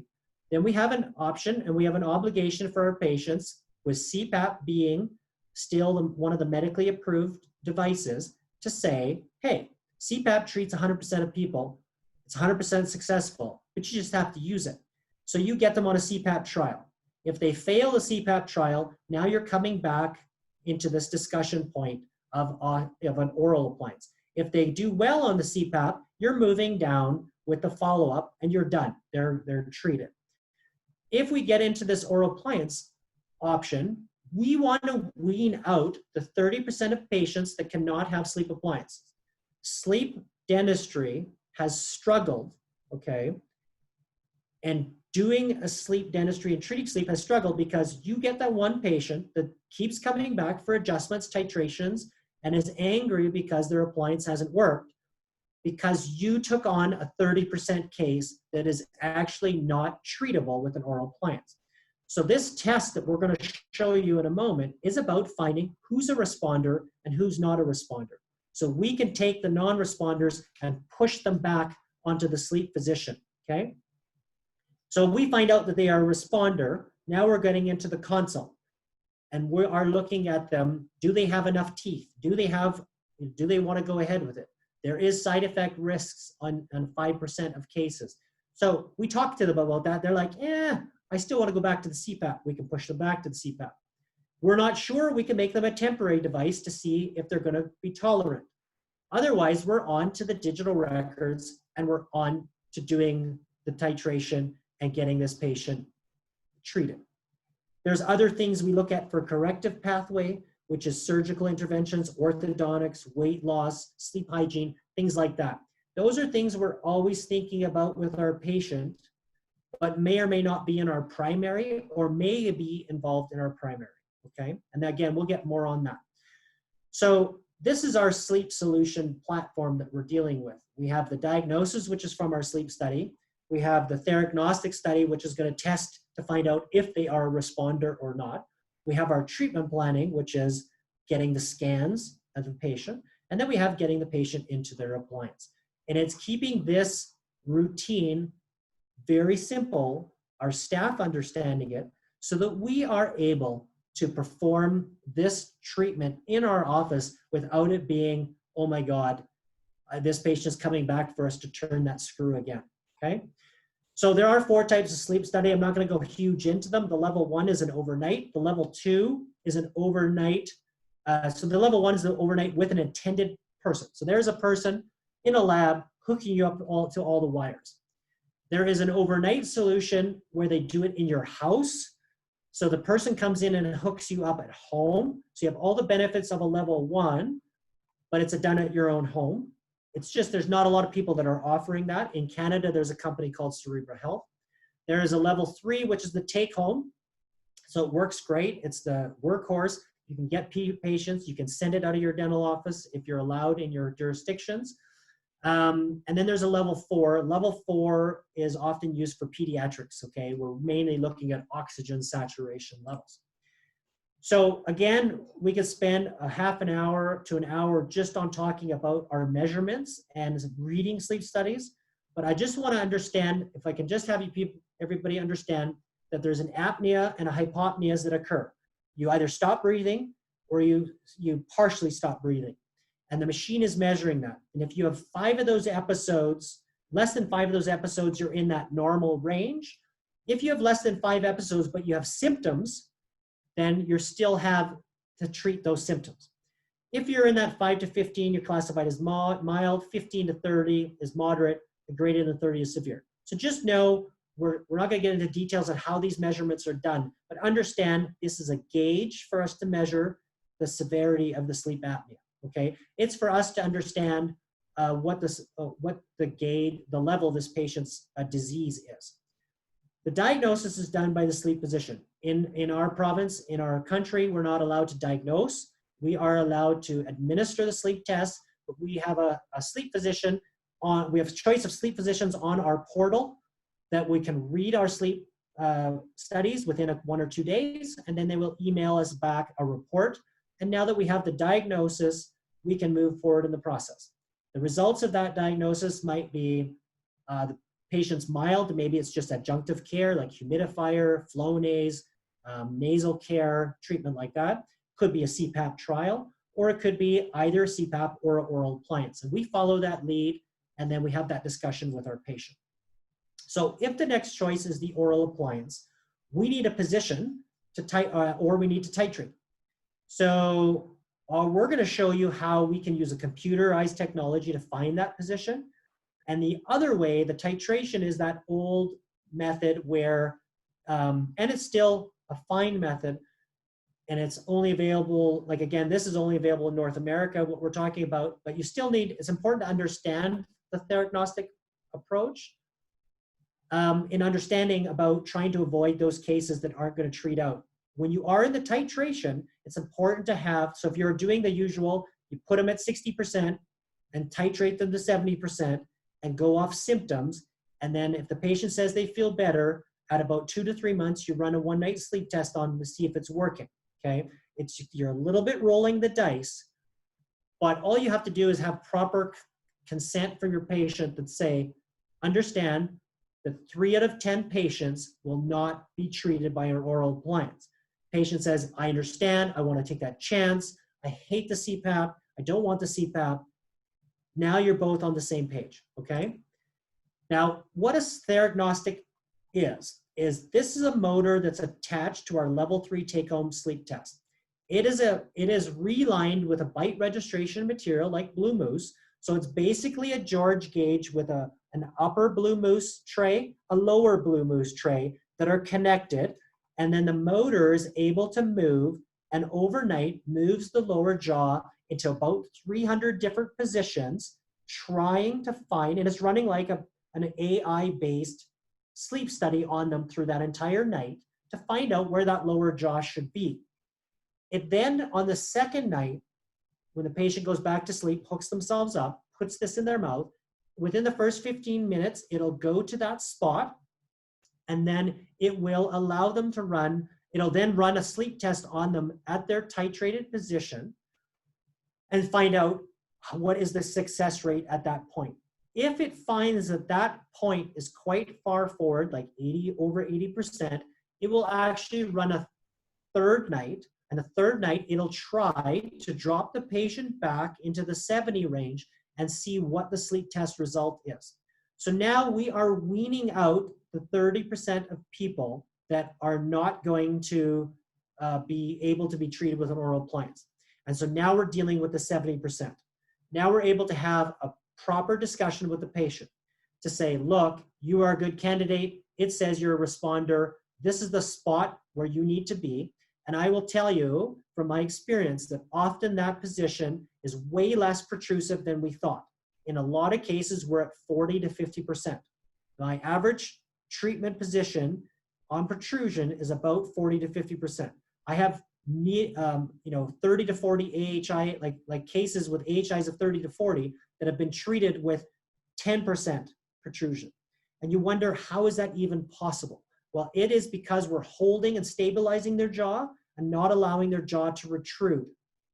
then we have an option and we have an obligation for our patients, with CPAP being still one of the medically approved devices, to say, hey, CPAP treats 100% of people. It's 100% successful, but you just have to use it. So you get them on a CPAP trial. If they fail the CPAP trial, now you're coming back into this discussion point of an oral appliance. If they do well on the CPAP, you're moving down with the follow-up and you're done. They're treated. If we get into this oral appliance option, we want to wean out the 30% of patients that cannot have sleep appliances. Sleep dentistry has struggled, okay? And doing a sleep dentistry and treating sleep has struggled because you get that one patient that keeps coming back for adjustments, titrations, and is angry because their appliance hasn't worked, because you took on a 30% case that is actually not treatable with an oral appliance. So this test that we're going to show you in a moment is about finding who's a responder and who's not a responder. So we can take the non-responders and push them back onto the sleep physician, okay? So we find out that they are a responder. Now we're getting into the consult. And we are looking at them. Do they have enough teeth? Do they want to go ahead with it? There is side effect risks on 5% of cases. So we talk to them about that. They're like, I still want to go back to the CPAP. We can push them back to the CPAP. We're not sure. We can make them a temporary device to see if they're going to be tolerant. Otherwise, we're on to the digital records and we're on to doing the titration and getting this patient treated. There's other things we look at for corrective pathway, which is surgical interventions, orthodontics, weight loss, sleep hygiene, things like that. Those are things we're always thinking about with our patient, but may or may not be in our primary or may be involved in our primary, okay? And again, we'll get more on that. So this is our sleep solution platform that we're dealing with. We have the diagnosis, which is from our sleep study. We have the theragnostic study, which is going to test to find out if they are a responder or not. We have our treatment planning, which is getting the scans of the patient. And then we have getting the patient into their appliance. And it's keeping this routine very simple our staff understanding it, so that we are able to perform this treatment in our office without it being, oh my God, this patient's coming back for us to turn that screw again, okay? So there are 4 types of sleep study. I'm not going to go huge into them. The level 1 is an overnight. The level 2 is an overnight. So the level 1 is the overnight with an attended person. So there's a person in a lab hooking you up to all the wires. There is an overnight solution where they do it in your house. So the person comes in and hooks you up at home. So you have all the benefits of a level 1, but it's done at your own home. It's just there's not a lot of people that are offering that. In Canada, there's a company called Cerebra Health. There is a level 3, which is the take home. So it works great. It's the workhorse. You can get patients. You can send it out of your dental office if you're allowed in your jurisdictions. And then there's a level 4. Level 4 is often used for pediatrics, okay? We're mainly looking at oxygen saturation levels. So again, we could spend a half an hour to an hour just on talking about our measurements and reading sleep studies. But I just want to understand, if I can just have everybody understand that there's an apnea and a hypopneas that occur. You either stop breathing or you partially stop breathing. And the machine is measuring that. And if you have 5 of those episodes, less than 5 of those episodes, you're in that normal range. If you have less than 5 episodes, but you have symptoms, then you still have to treat those symptoms. If you're in that 5 to 15, you're classified as mild, 15 to 30 is moderate, and greater than 30 is severe. So just know we're not going to get into details on how these measurements are done, but understand this is a gauge for us to measure the severity of the sleep apnea. Okay, it's for us to understand what the gauge, the level of this patient's disease is. The diagnosis is done by the sleep physician. In our province, in our country, we're not allowed to diagnose. We are allowed to administer the sleep test, but we have a sleep physician we have a choice of sleep physicians on our portal that we can read our sleep studies within 1 or 2 days, and then they will email us back a report. And now that we have the diagnosis, we can move forward in the process. The results of that diagnosis might be the patient's mild, maybe it's just adjunctive care like humidifier, Flonase, nasal care, treatment like that. Could be a CPAP trial, or it could be either CPAP or an oral appliance. And we follow that lead, and then we have that discussion with our patient. So if the next choice is the oral appliance, we need a position to or we need to titrate. So we're going to show you how we can use a computerized technology to find that position. And the other way, the titration, is that old method where, and it's still a fine method, and it's only available, like again, this is only available in North America, what we're talking about, but you still need, it's important to understand the theragnostic approach in understanding about trying to avoid those cases that aren't going to treat out. When you are in the titration, it's important to have, so if you're doing the usual, you put them at 60% and titrate them to 70% and go off symptoms. And then if the patient says they feel better, at about 2 to 3 months, you run a one-night sleep test on them to see if it's working, okay? You're a little bit rolling the dice, but all you have to do is have proper consent from your patient that say, understand that 3 out of 10 patients will not be treated by an oral appliance. Patient says, I understand, I want to take that chance, I hate the CPAP, I don't want the CPAP. Now you're both on the same page, okay? Now, what a theragnostic is this is a motor that's attached to our level 3 take-home sleep test. It is relined with a bite registration material like Blue Moose. So it's basically a George gauge with an upper Blue Moose tray, a lower Blue Moose tray that are connected. And then the motor is able to move, and overnight moves the lower jaw into about 300 different positions, trying to find, and it's running like an AI-based sleep study on them through that entire night to find out where that lower jaw should be. It then, on the second night, when the patient goes back to sleep, hooks themselves up, puts this in their mouth, within the first 15 minutes, it'll go to that spot, and then it will allow them to run, it'll then run a sleep test on them at their titrated position and find out what is the success rate at that point. if it finds that that point is quite far forward, like over 80%, it will actually run a third night. And the third night, it'll try to drop the patient back into the 70 range and see what the sleep test result is. So now we are weaning out the 30% of people that are not going to be able to be treated with an oral appliance. And so now we're dealing with the 70%. Now we're able to have a proper discussion with the patient to say, look, you are a good candidate. It says you're a responder. This is the spot where you need to be. And I will tell you from my experience that often that position is way less protrusive than we thought. In a lot of cases, we're at 40 to 50%. My average treatment position on protrusion is about 40 to 50%. I have 30 to 40 AHI, like cases with AHIs of 30 to 40 that have been treated with 10% protrusion. And you wonder, how is that even possible? Well, it is because we're holding and stabilizing their jaw and not allowing their jaw to retrude,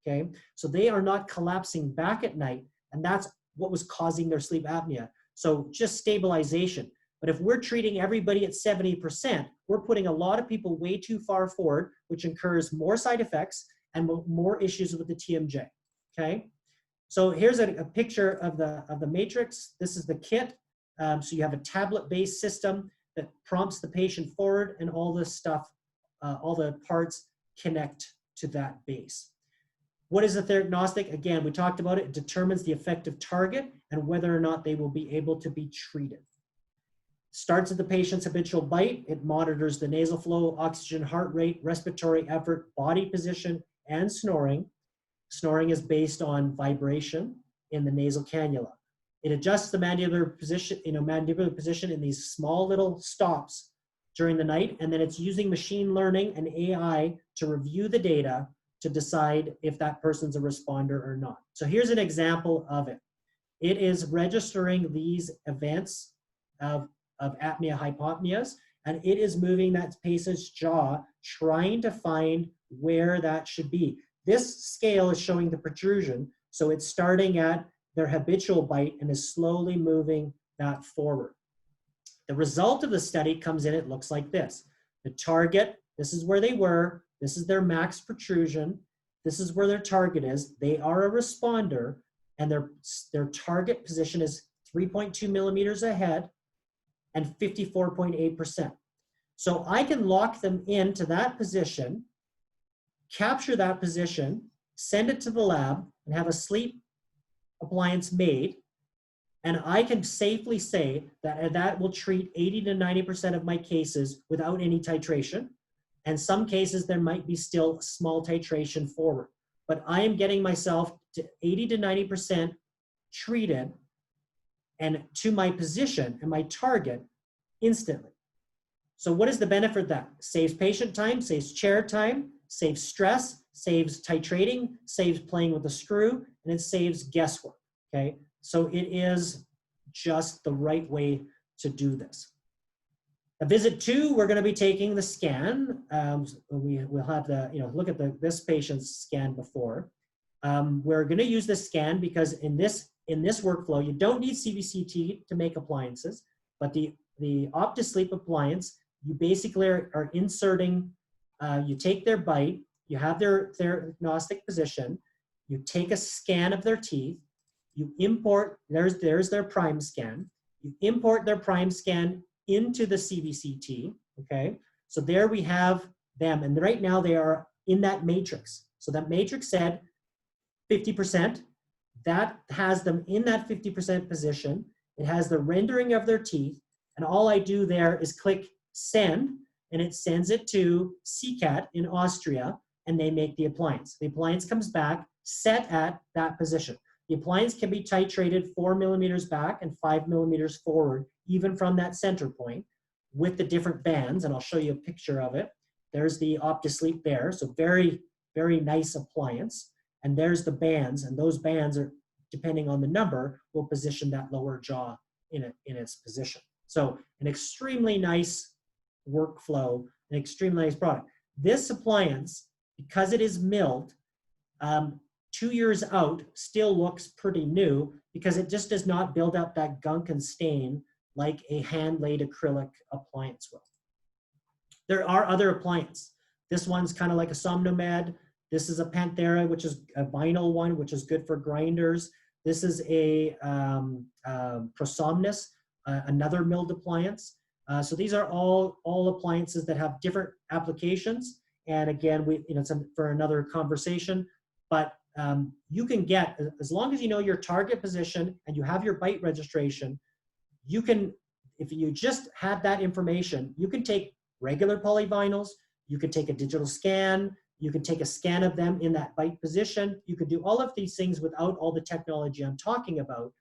okay? So they are not collapsing back at night, and that's what was causing their sleep apnea. So just stabilization. But if we're treating everybody at 70%, we're putting a lot of people way too far forward, which incurs more side effects and more issues with the TMJ, okay? So here's a picture of the matrix. This is the kit. So you have a tablet-based system that prompts the patient forward, and all this stuff, all the parts connect to that base. What is a theranostic? Again, we talked about it. It determines the effective target and whether or not they will be able to be treated. Starts at the patient's habitual bite. It monitors the nasal flow, oxygen, heart rate, respiratory effort, body position, and snoring. Snoring is based on vibration in the nasal cannula. It adjusts the mandibular position in these small little stops during the night, and then it's using machine learning and AI to review the data to decide if that person's a responder or not. So here's an example of it. It is registering these events of apnea hypopneas, and it is moving that patient's jaw, trying to find where that should be. This scale is showing the protrusion, so it's starting at their habitual bite and is slowly moving that forward. The result of the study comes in, it looks like this. The target, this is where they were, this is their max protrusion, this is where their target is. They are a responder, and their target position is 3.2 millimeters ahead and 54.8%. So I can lock them into that position, capture that position, send it to the lab, and have a sleep appliance made, and I can safely say that that will treat 80 to 90% of my cases without any titration. And some cases there might be still small titration forward. But I am getting myself to 80 to 90% treated and to my position and my target instantly. So what is the benefit of that? Saves patient time, saves chair time, saves stress, saves titrating, saves playing with the screw, and it saves guesswork, okay? So it is just the right way to do this. At visit 2, we're gonna be taking the scan. We'll have look at this patient's scan before. We're gonna use this scan because in this workflow, you don't need CBCT to make appliances, but the OptiSleep appliance, you basically are inserting, you take their bite, you have their theranostic position, you take a scan of their teeth, you import, there's their prime scan, you import their prime scan into the CBCT, okay? So there we have them, and right now they are in that matrix. So that matrix said 50%, that has them in that 50% position. It has the rendering of their teeth, and all I do there is click send, and it sends it to CCAT in Austria, and they make the appliance. The appliance comes back set at that position. The appliance can be titrated 4 millimeters back and 5 millimeters forward, even from that center point, with the different bands, and I'll show you a picture of it. There's the OptiSleep there, so very, very nice appliance. And there's the bands, and those bands are, depending on the number, will position that lower jaw in its position. So an extremely nice workflow, an extremely nice product. This appliance, because it is milled, 2 years out still looks pretty new because it just does not build up that gunk and stain like a hand-laid acrylic appliance will. There are other appliances. This one's kind of like a Somnomed. This is a Panthera, which is a vinyl one, which is good for grinders. This is a Prosomnus, another milled appliance. So these are all appliances that have different applications. And again, it's for another conversation, but you can get, as long as you know your target position and you have your bite registration, you can, if you just have that information, you can take regular polyvinyls, you can take a digital scan, you can take a scan of them in that bite position. You could do all of these things without all the technology I'm talking about,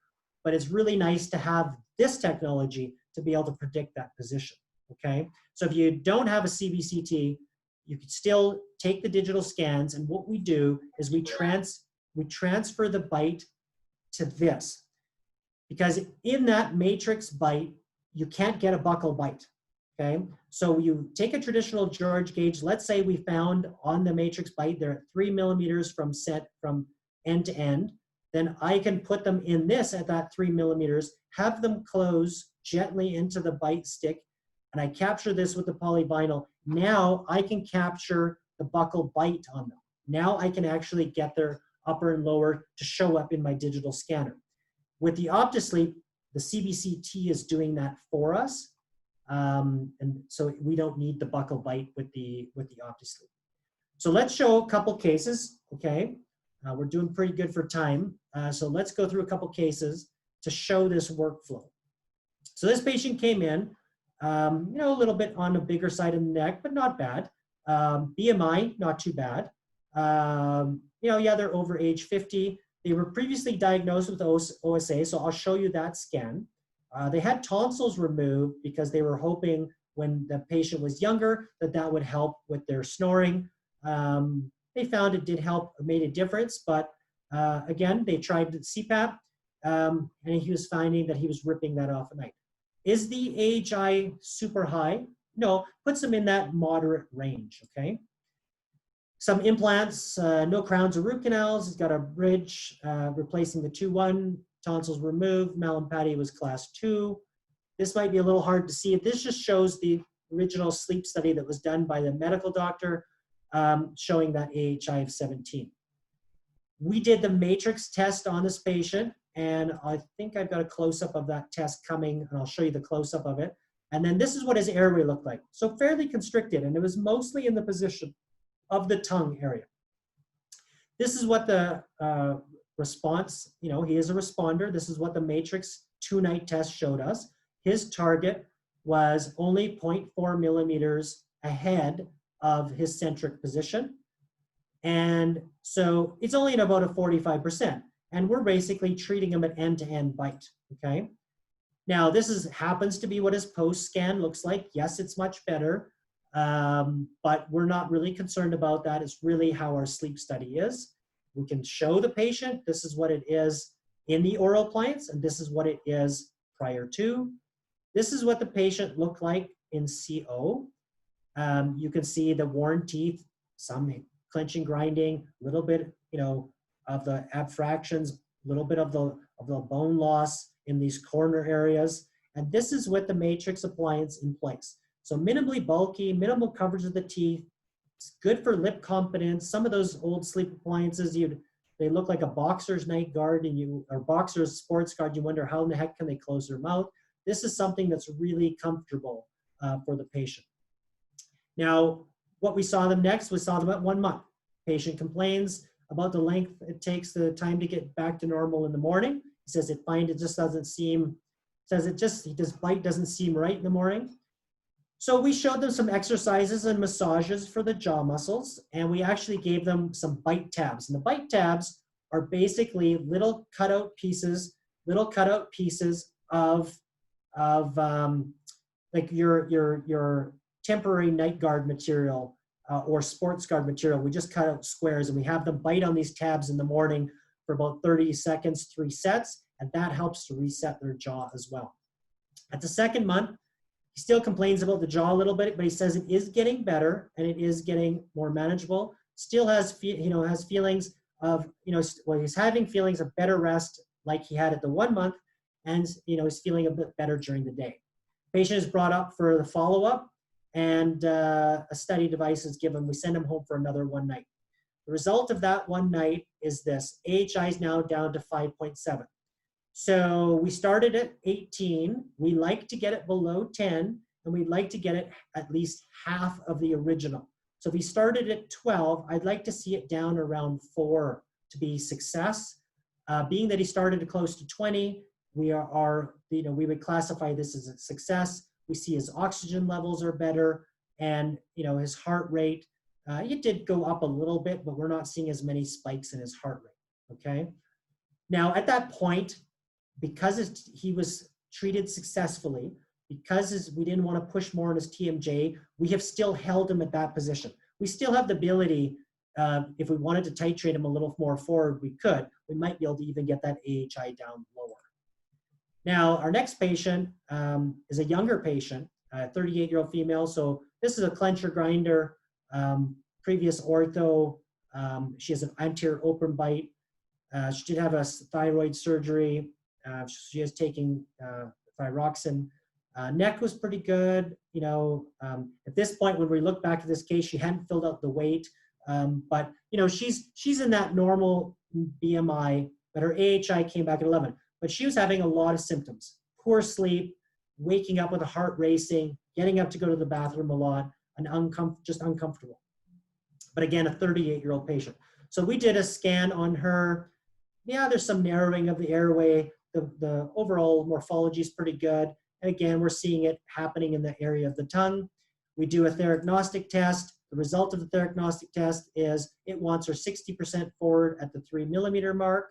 but it's really nice to have this technology to be able to predict that position, okay? So if you don't have a CBCT, you could still take the digital scans, and what we do is we transfer the bite to this. Because in that matrix bite, you can't get a buccal bite, okay? So you take a traditional George gauge, let's say we found on the matrix bite, they're at 3 millimeters from end to end, then I can put them in this at that 3 millimeters, have them close gently into the bite stick, and I capture this with the polyvinyl. Now I can capture the buccal bite on them. Now I can actually get their upper and lower to show up in my digital scanner. With the OptiSleep, the CBCT is doing that for us. And so we don't need the buccal bite with the OptiSleep. So let's show a couple cases, okay? We're doing pretty good for time. So let's go through a couple cases to show this workflow. So this patient came in, a little bit on the bigger side of the neck, but not bad. BMI, not too bad. They're over age 50. They were previously diagnosed with OSA, so I'll show you that scan. They had tonsils removed because they were hoping when the patient was younger that would help with their snoring. They found it did help, made a difference, but again, they tried the CPAP, and he was finding that he was ripping that off at night. Is the AHI super high? No, puts them in that moderate range, okay? Some implants, no crowns or root canals. He's got a bridge replacing the 2-1, tonsils removed. Mallampati was class 2. This might be a little hard to see. This just shows the original sleep study that was done by the medical doctor showing that AHI of 17. We did the matrix test on this patient, and I think I've got a close-up of that test coming, and I'll show you the close-up of it. And then this is what his airway looked like. So fairly constricted, and it was mostly in the position of the tongue area. This is what the response, he is a responder. This is what the matrix 2-night test showed us. His target was only 0.4 millimeters ahead of his centric position. And so it's only at about a 45%. And we're basically treating him at end-to-end bite, okay? Now, this happens to be what his post-scan looks like. Yes, it's much better, but we're not really concerned about that. It's really how our sleep study is. We can show the patient, this is what it is in the oral appliance, and this is what it is prior to. This is what the patient looked like in CO. You can see the worn teeth, some clenching, grinding, a little bit, of the abfractions, a little bit of the bone loss in these corner areas. And this is with the matrix appliance in place. So minimally bulky, minimal coverage of the teeth. It's good for lip competence. Some of those old sleep appliances, they look like a boxer's night guard or boxer's sports guard. You wonder how in the heck can they close their mouth? This is something that's really comfortable for the patient. Now, what we saw them next, we saw them at 1 month. Patient complains about the length it takes the time to get back to normal in the morning. He says his bite doesn't seem right in the morning. So we showed them some exercises and massages for the jaw muscles, and we actually gave them some bite tabs. And the bite tabs are basically little cutout pieces of like your temporary night guard material or sports guard material. We just cut out squares, and we have them bite on these tabs in the morning for about 30 seconds, 3 sets, and that helps to reset their jaw as well. At the 2nd month, he still complains about the jaw a little bit, but he says it is getting better and it is getting more manageable. Still has feelings of, well, he's having feelings of better rest like he had at the 1 month, and, he's feeling a bit better during the day. Patient is brought up for the follow-up, and a study device is given. We send him home for another 1 night. The result of that 1 night is this: AHI is now down to 5.7. So we started at 18. We like to get it below 10, and we'd like to get it at least half of the original. So if we started at 12, I'd like to see it down around 4 to be success. Being that he started close to 20, we we would classify this as a success. We see his oxygen levels are better, and his heart rate, it did go up a little bit, but we're not seeing as many spikes in his heart rate, okay? Now at that point, because he was treated successfully, because we didn't want to push more on his TMJ, we have still held him at that position. We still have the ability, if we wanted to titrate him a little more forward, we could. We might be able to even get that AHI down lower. Now, our next patient is a younger patient, a 38-year-old female. So this is a clencher grinder, previous ortho. She has an anterior open bite. She did have a thyroid surgery. She is taking thyroxine. Neck was pretty good. At this point, when we look back at this case, she hadn't filled out the weight. But she's in that normal BMI, but her AHI came back at 11. But she was having a lot of symptoms: poor sleep, waking up with a heart racing, getting up to go to the bathroom a lot, and just uncomfortable. But again, a 38-year-old patient. So we did a scan on her. Yeah, there's some narrowing of the airway. The overall morphology is pretty good. And again, we're seeing it happening in the area of the tongue. We do a theragnostic test. The result of the theragnostic test is it wants her 60% forward at the 3 millimeter mark.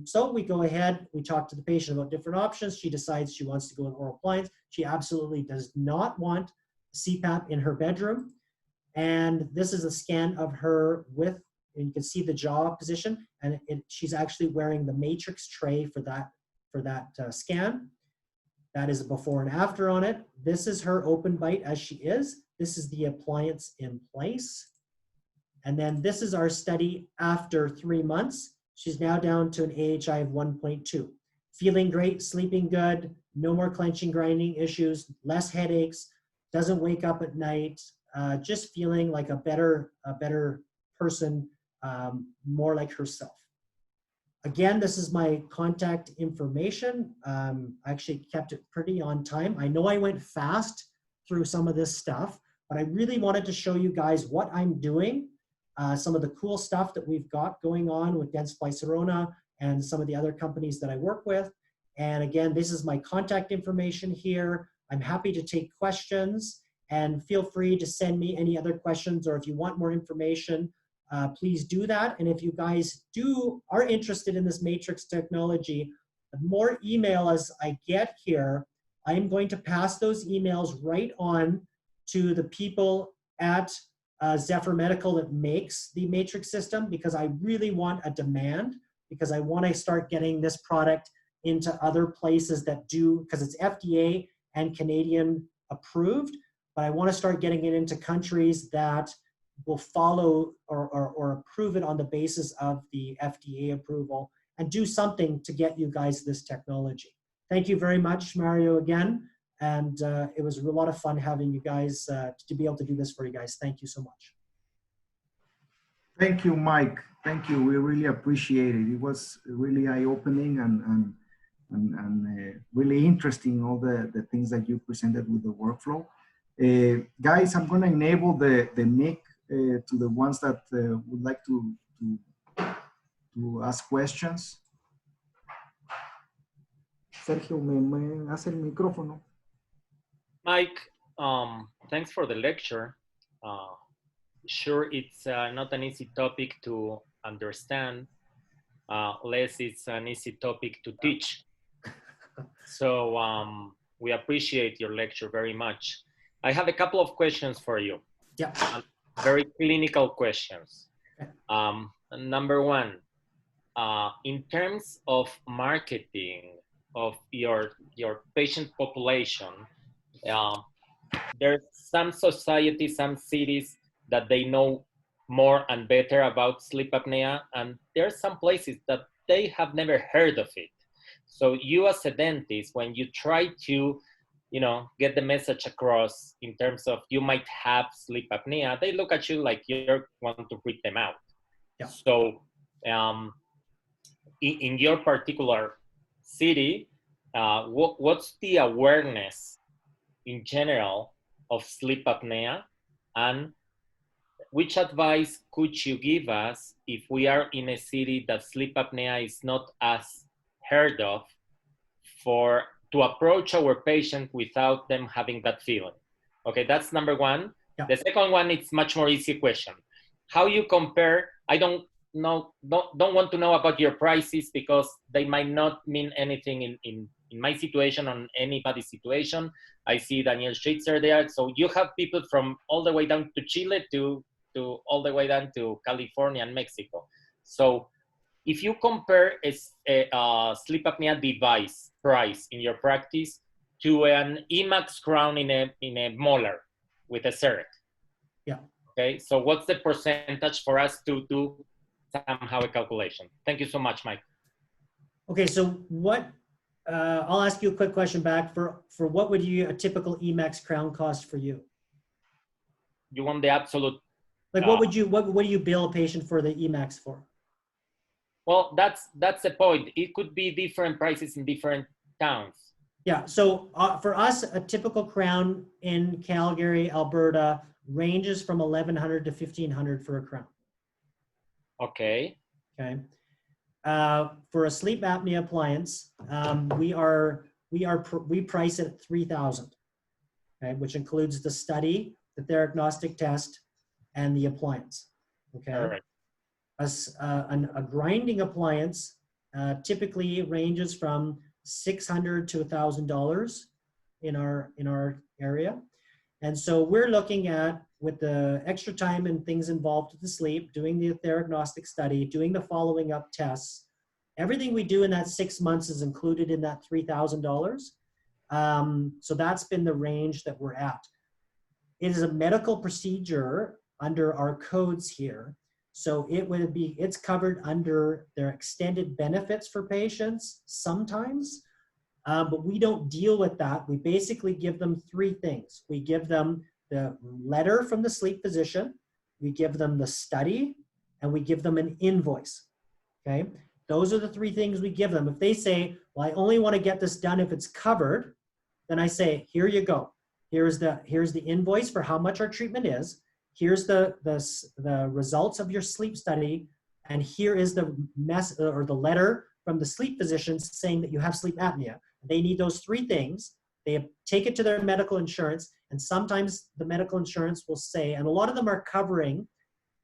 So we go ahead, we talk to the patient about different options. She decides she wants to go in oral appliance. She absolutely does not want CPAP in her bedroom. And this is a scan of her with, and you can see the jaw position, and she's actually wearing the matrix tray for that scan. That is a before and after on it. This is her open bite as she is. This is the appliance in place. And then this is our study after 3 months. She's now down to an AHI of 1.2. Feeling great, sleeping good, no more clenching, grinding issues, less headaches, doesn't wake up at night, just feeling like a better person, more like herself. Again, this is my contact information. I actually kept it pretty on time. I know I went fast through some of this stuff, but I really wanted to show you guys what I'm doing, some of the cool stuff that we've got going on with Dentsply Sirona and some of the other companies that I work with. And again, this is my contact information here. I'm happy to take questions, and feel free to send me any other questions, or if you want more information, please do that. And if you guys are interested in this matrix technology, the more email as I get here, I'm going to pass those emails right on to the people at Zephyr Medical that makes the matrix system, because I really want a demand, because I want to start getting this product into other places that do, because it's FDA and Canadian approved, but I want to start getting it into countries that will follow or approve it on the basis of the FDA approval, and do something to get you guys this technology. Thank you very much, Mario, again. And it was a lot of fun having you guys to be able to do this for you guys. Thank you so much. Thank you, Mike. Thank you. We really appreciate it. It was really eye-opening and really interesting, all the things that you presented with the workflow. Guys, I'm going to enable the mic to the ones that would like to ask questions. Sergio, me hace el micrófono. Mike, thanks for the lecture. Sure, it's not an easy topic to understand, less it's an easy topic to teach. So we appreciate your lecture very much. I have a couple of questions for you. Yeah. Very clinical questions. Number one, in terms of marketing of your patient population, there's some societies, some cities that they know more and better about sleep apnea, and there are some places that they have never heard of it. So you as a dentist, when you try to, get the message across in terms of you might have sleep apnea, they look at you like you're want to freak them out. Yeah. So in your particular city, what's the awareness in general of sleep apnea, and which advice could you give us if we are in a city that sleep apnea is not as heard of, to approach our patient without them having that feeling? Okay, that's number one. Yeah. The second one, it's much more easy question. How you compare? I don't want to know about your prices because they might not mean anything in my situation, on anybody's situation. I see Daniel Schitzer there. So you have people from all the way down to Chile to all the way down to California and Mexico. So if you compare a sleep apnea device price in your practice to an Emax crown in a molar with a CEREC. Yeah. Okay. So what's the percentage for us to do somehow a calculation? Thank you so much, Mike. Okay. So I'll ask you a quick question back. For what would a typical Emax crown cost for you? You want the absolute? Like what do you bill a patient for the Emax for? Well, that's the point. It could be different prices in different towns. Yeah. So for us, a typical crown in Calgary, Alberta, ranges from $1,100 to $1,500 for a crown. Okay. Okay. For a sleep apnea appliance, we price it at $3,000. Okay, which includes the study, the theragnostic test, and the appliance. Okay. All right. A grinding appliance typically ranges from $600 to $1,000 in our area. And so we're looking at, with the extra time and things involved with the sleep, doing the theragnostic study, doing the following up tests, everything we do in that 6 months is included in that $3,000. So that's been the range that we're at. It is a medical procedure under our codes here. So it's covered under their extended benefits for patients sometimes, but we don't deal with that. We basically give them three things. We give them the letter from the sleep physician, we give them the study, and we give them an invoice. Okay, those are the three things we give them. If they say, well, I only want to get this done if it's covered, then I say, here you go. Here's the invoice for how much our treatment is. Here's the results of your sleep study, and here is the letter from the sleep physician saying that you have sleep apnea. They need those three things. They take it to their medical insurance, and sometimes the medical insurance will say, and a lot of them are covering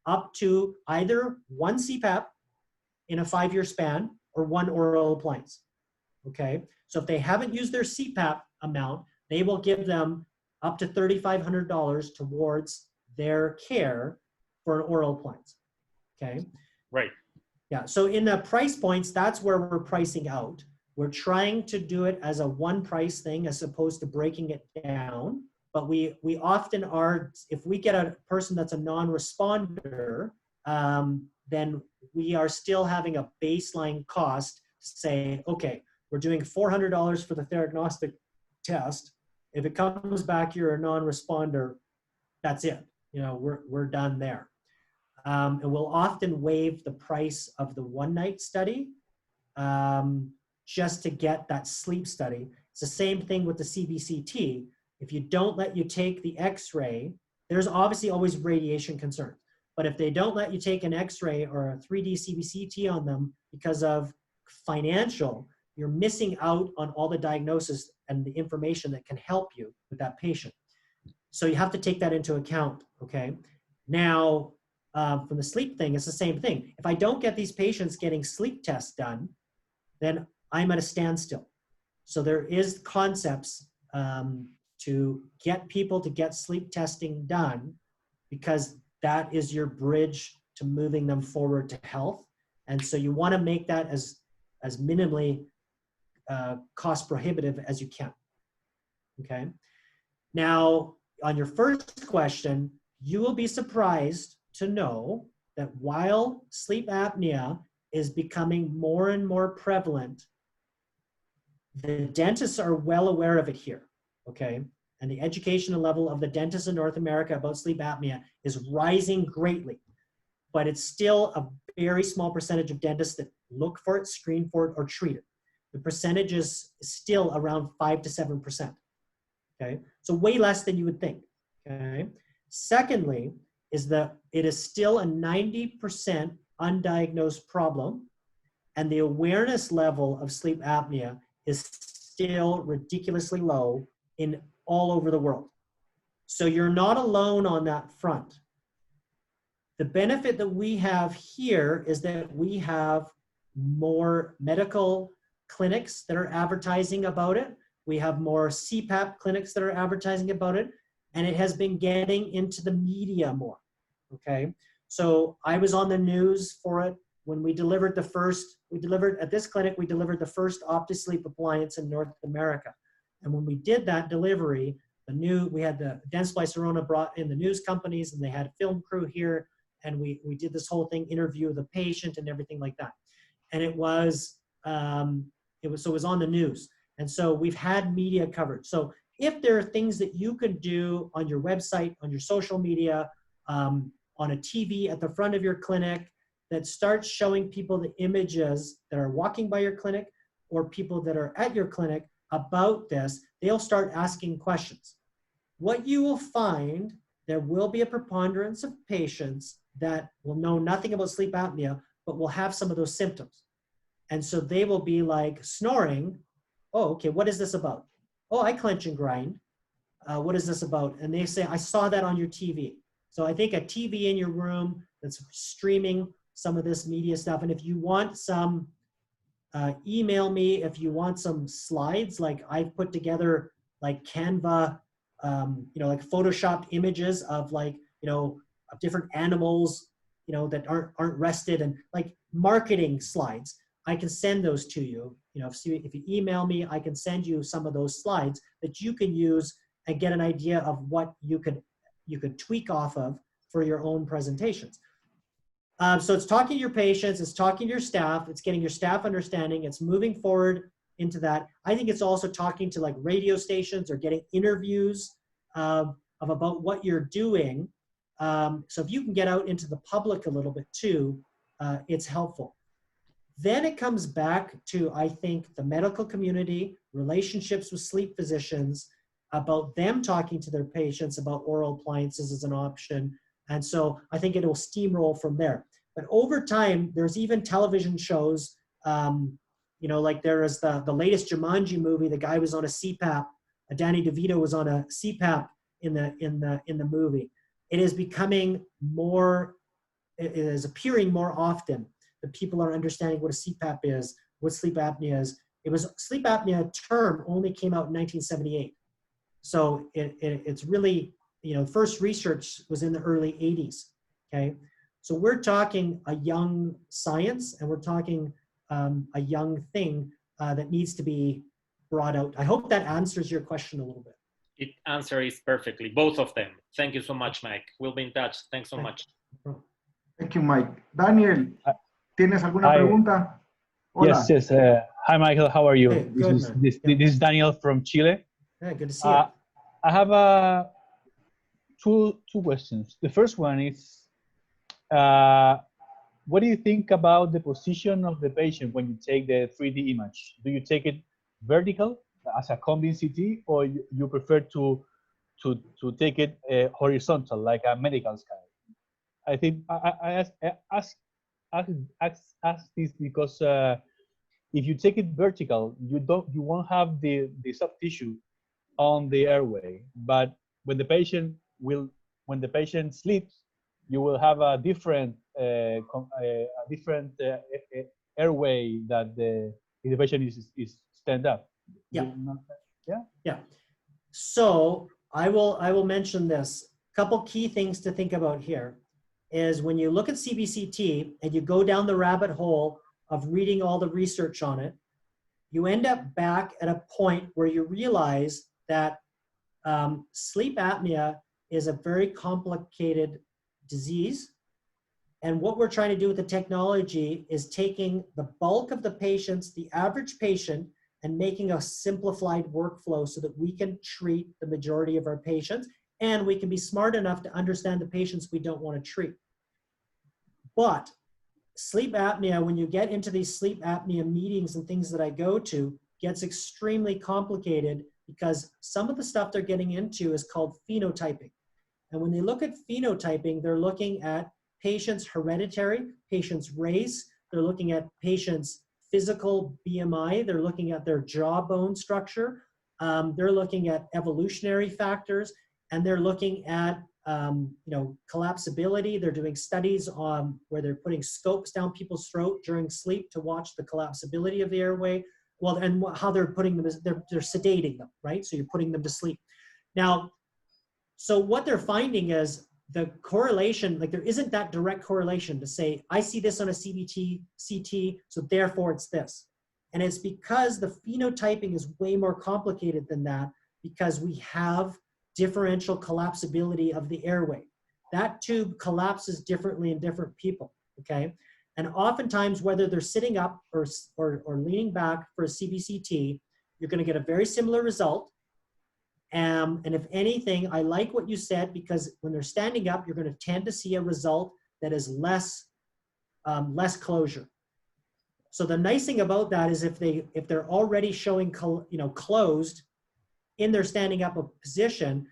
up to either one CPAP in a 5-year span or one oral appliance. Okay, so if they haven't used their CPAP amount, they will give them up to $3,500 towards their care for an oral appliance. Okay. Right. Yeah. So in the price points, that's where we're pricing out. We're trying to do it as a one price thing as opposed to breaking it down. But we often are, if we get a person that's a non-responder, then we are still having a baseline cost to say, okay, we're doing $400 for the theragnostic test. If it comes back you're a non-responder, that's it. We're done there. And we'll often waive the price of the one-night study just to get that sleep study. It's the same thing with the CBCT. If you don't let you take the X-ray, there's obviously always radiation concerns. But if they don't let you take an X-ray or a 3D CBCT on them because of financial, you're missing out on all the diagnosis and the information that can help you with that patient. So you have to take that into account, okay? Now, from the sleep thing, it's the same thing. If I don't get these patients getting sleep tests done, then I'm at a standstill. So there is concepts to get people to get sleep testing done, because that is your bridge to moving them forward to health. And so you want to make that as minimally cost prohibitive as you can, okay? Now, on your first question, you will be surprised to know that while sleep apnea is becoming more and more prevalent, the dentists are well aware of it here, okay? And the educational level of the dentists in North America about sleep apnea is rising greatly, but it's still a very small percentage of dentists that look for it, screen for it, or treat it. The percentage is still around 5 to 7%, okay? So way less than you would think, okay? Secondly, is that it is still a 90% undiagnosed problem, and the awareness level of sleep apnea is still ridiculously low in all over the world. So you're not alone on that front. The benefit that we have here is that we have more medical clinics that are advertising about it. We have more CPAP clinics that are advertising about it, and it has been getting into the media more, okay? So I was on the news for it when we delivered the first, at this clinic, we delivered the first OptiSleep appliance in North America. And when we did that delivery, we had the Dentsply Sirona brought in the news companies, and they had a film crew here, and we did this whole thing, interview the patient and everything like that. And it was on the news. And so we've had media coverage. So if there are things that you can do on your website, on your social media, on a TV at the front of your clinic that starts showing people the images that are walking by your clinic or people that are at your clinic about this, they'll start asking questions. What you will find, there will be a preponderance of patients that will know nothing about sleep apnea, but will have some of those symptoms. And so they will be like snoring. Oh, okay, what is this about? Oh, I clench and grind. What is this about? And they say, I saw that on your TV. So I think a TV in your room that's streaming some of this media stuff. And if you want some, email me if you want some slides, like I've put together like Canva, like photoshopped images of of different animals, that aren't rested, and like marketing slides. I can send those to you. If you email me, I can send you some of those slides that you can use and get an idea of what you could tweak off of for your own presentations. So it's talking to your patients, it's talking to your staff, it's getting your staff understanding, it's moving forward into that. I think it's also talking to like radio stations or getting interviews of about what you're doing. So if you can get out into the public a little bit too, it's helpful. Then it comes back to, I think, the medical community, relationships with sleep physicians, about them talking to their patients about oral appliances as an option. And so I think it will steamroll from there. But over time, there's even television shows, like there is the latest Jumanji movie. The guy was on a CPAP. Danny DeVito was on a CPAP in the movie. It is becoming more, it is appearing more often that people are understanding what a CPAP is, what sleep apnea is. Sleep apnea term only came out in 1978. So it's really, first research was in the early 80s, okay? So we're talking a young science, and we're talking a young thing that needs to be brought out. I hope that answers your question a little bit. It answers perfectly, both of them. Thank you so much, Mike. We'll be in touch. Thanks so much. Thank you, Mike. Daniel, ¿tienes alguna pregunta? Hola. Yes. Hi, Michael. How are you? Hey, This is Daniel from Chile. Yeah, good to see you. I have two questions. The first one is, what do you think about the position of the patient when you take the 3D image? Do you take it vertical as a Cone Beam CT, or you prefer to take it horizontal, like a medical scan? I think I ask this because if you take it vertical, you won't have the soft tissue on the airway. But when the patient sleeps, you will have a different airway that if the patient is stand up. Yeah. Yeah. Yeah. So I will mention this. Couple key things to think about here is when you look at CBCT and you go down the rabbit hole of reading all the research on it, you end up back at a point where you realize that sleep apnea is a very complicated disease And what we're trying to do with the technology is taking the bulk of the patients, the average patient, and making a simplified workflow so that we can treat the majority of our patients, and we can be smart enough to understand the patients we don't want to treat. But sleep apnea, when you get into these sleep apnea meetings and things that I go to, gets extremely complicated because some of the stuff they're getting into is called phenotyping. And when they look at phenotyping, they're looking at patients' hereditary, patients' race, they're looking at patients' physical BMI, they're looking at their jawbone structure, they're looking at evolutionary factors, and they're looking at collapsibility. They're doing studies on where they're putting scopes down people's throat during sleep to watch the collapsibility of the airway. Well, and how they're putting them is they're sedating them, right? So you're putting them to sleep. Now, so what they're finding is the correlation, like there isn't that direct correlation to say, I see this on a CT, so therefore it's this. And it's because the phenotyping is way more complicated than that, because we have differential collapsibility of the airway. That tube collapses differently in different people, okay? And oftentimes, whether they're sitting up or leaning back for a CBCT, you're gonna get a very similar result. And if anything, I like what you said, because when they're standing up, you're gonna tend to see a result that is less closure. So the nice thing about that is if they're already showing closed in their standing up position,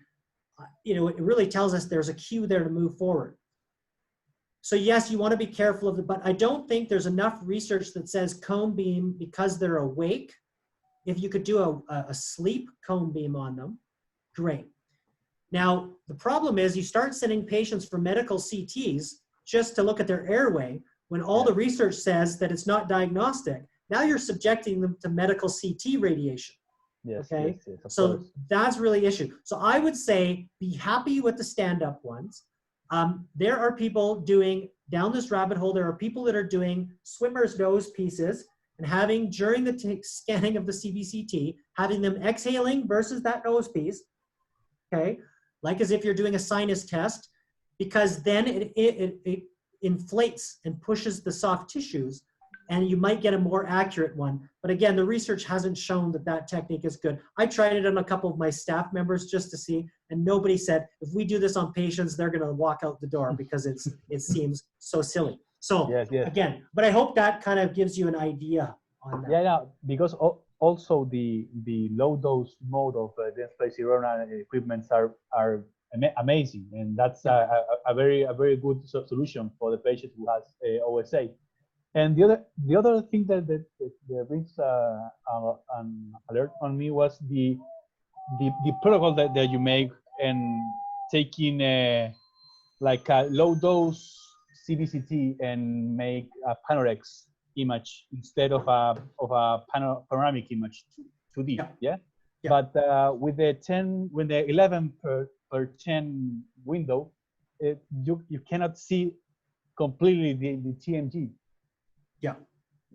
it really tells us there's a cue there to move forward. So yes, you want to be careful of it, but I don't think there's enough research that says cone beam, because they're awake, if you could do a sleep cone beam on them, great. Now, the problem is you start sending patients for medical CTs just to look at their airway when all the research says that it's not diagnostic. Now you're subjecting them to medical CT radiation. Yes, okay, yes, so that's really the issue. So I would say be happy with the stand-up ones. There are people doing, down this rabbit hole, there are people that are doing swimmer's nose pieces and having, during the scanning of the CBCT, having them exhaling versus that nose piece, okay, like as if you're doing a sinus test, because then it inflates and pushes the soft tissues, and you might get a more accurate one. But again, the research hasn't shown that that technique is good. I tried it on a couple of my staff members just to see, and nobody said, if we do this on patients, they're gonna walk out the door because it seems so silly. So yes, yes. Again, but I hope that kind of gives you an idea on that. Yeah, because also the low dose mode of dense place neuronal equipments are amazing, and that's a very good solution for the patient who has OSA. And the other thing that brings an alert on me was the protocol that you make, and taking like a low dose CBCT and make a Panorex image instead of a panoramic image, 2D. Yeah. But with the 11 per 10 window, you cannot see completely the TMG. Yeah.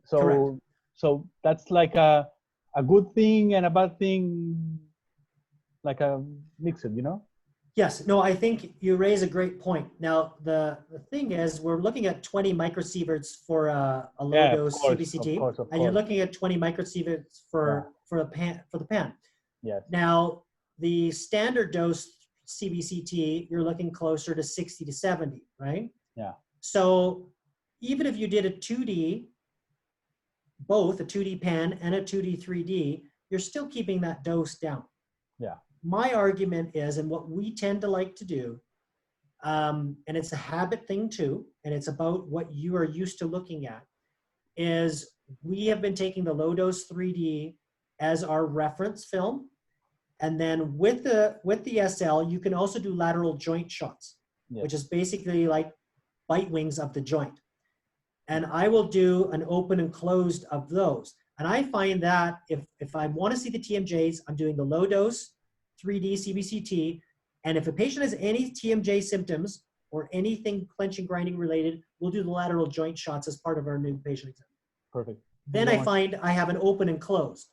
So Correct. So that's like a good thing and a bad thing, like a mixed, Yes, no, I think you raise a great point. Now, the thing is, we're looking at 20 microsieverts for a low dose CBCT, of course. and you're looking at 20 microsieverts for the pan. Yes. Now, the standard dose CBCT, you're looking closer to 60 to 70, right? Yeah. So even if you did a 2D, both a 2D pan and a 2D 3D, you're still keeping that dose down. Yeah. My argument is, and what we tend to like to do, and it's a habit thing too, and it's about what you are used to looking at, is we have been taking the low dose 3D as our reference film. And then with the SL, you can also do lateral joint shots, which is basically like bite wings of the joint. And I will do an open and closed of those. And I find that if I want to see the TMJs, I'm doing the low dose 3D CBCT. And if a patient has any TMJ symptoms or anything clenching, grinding related, we'll do the lateral joint shots as part of our new patient exam. Perfect. Then I find I have an open and closed,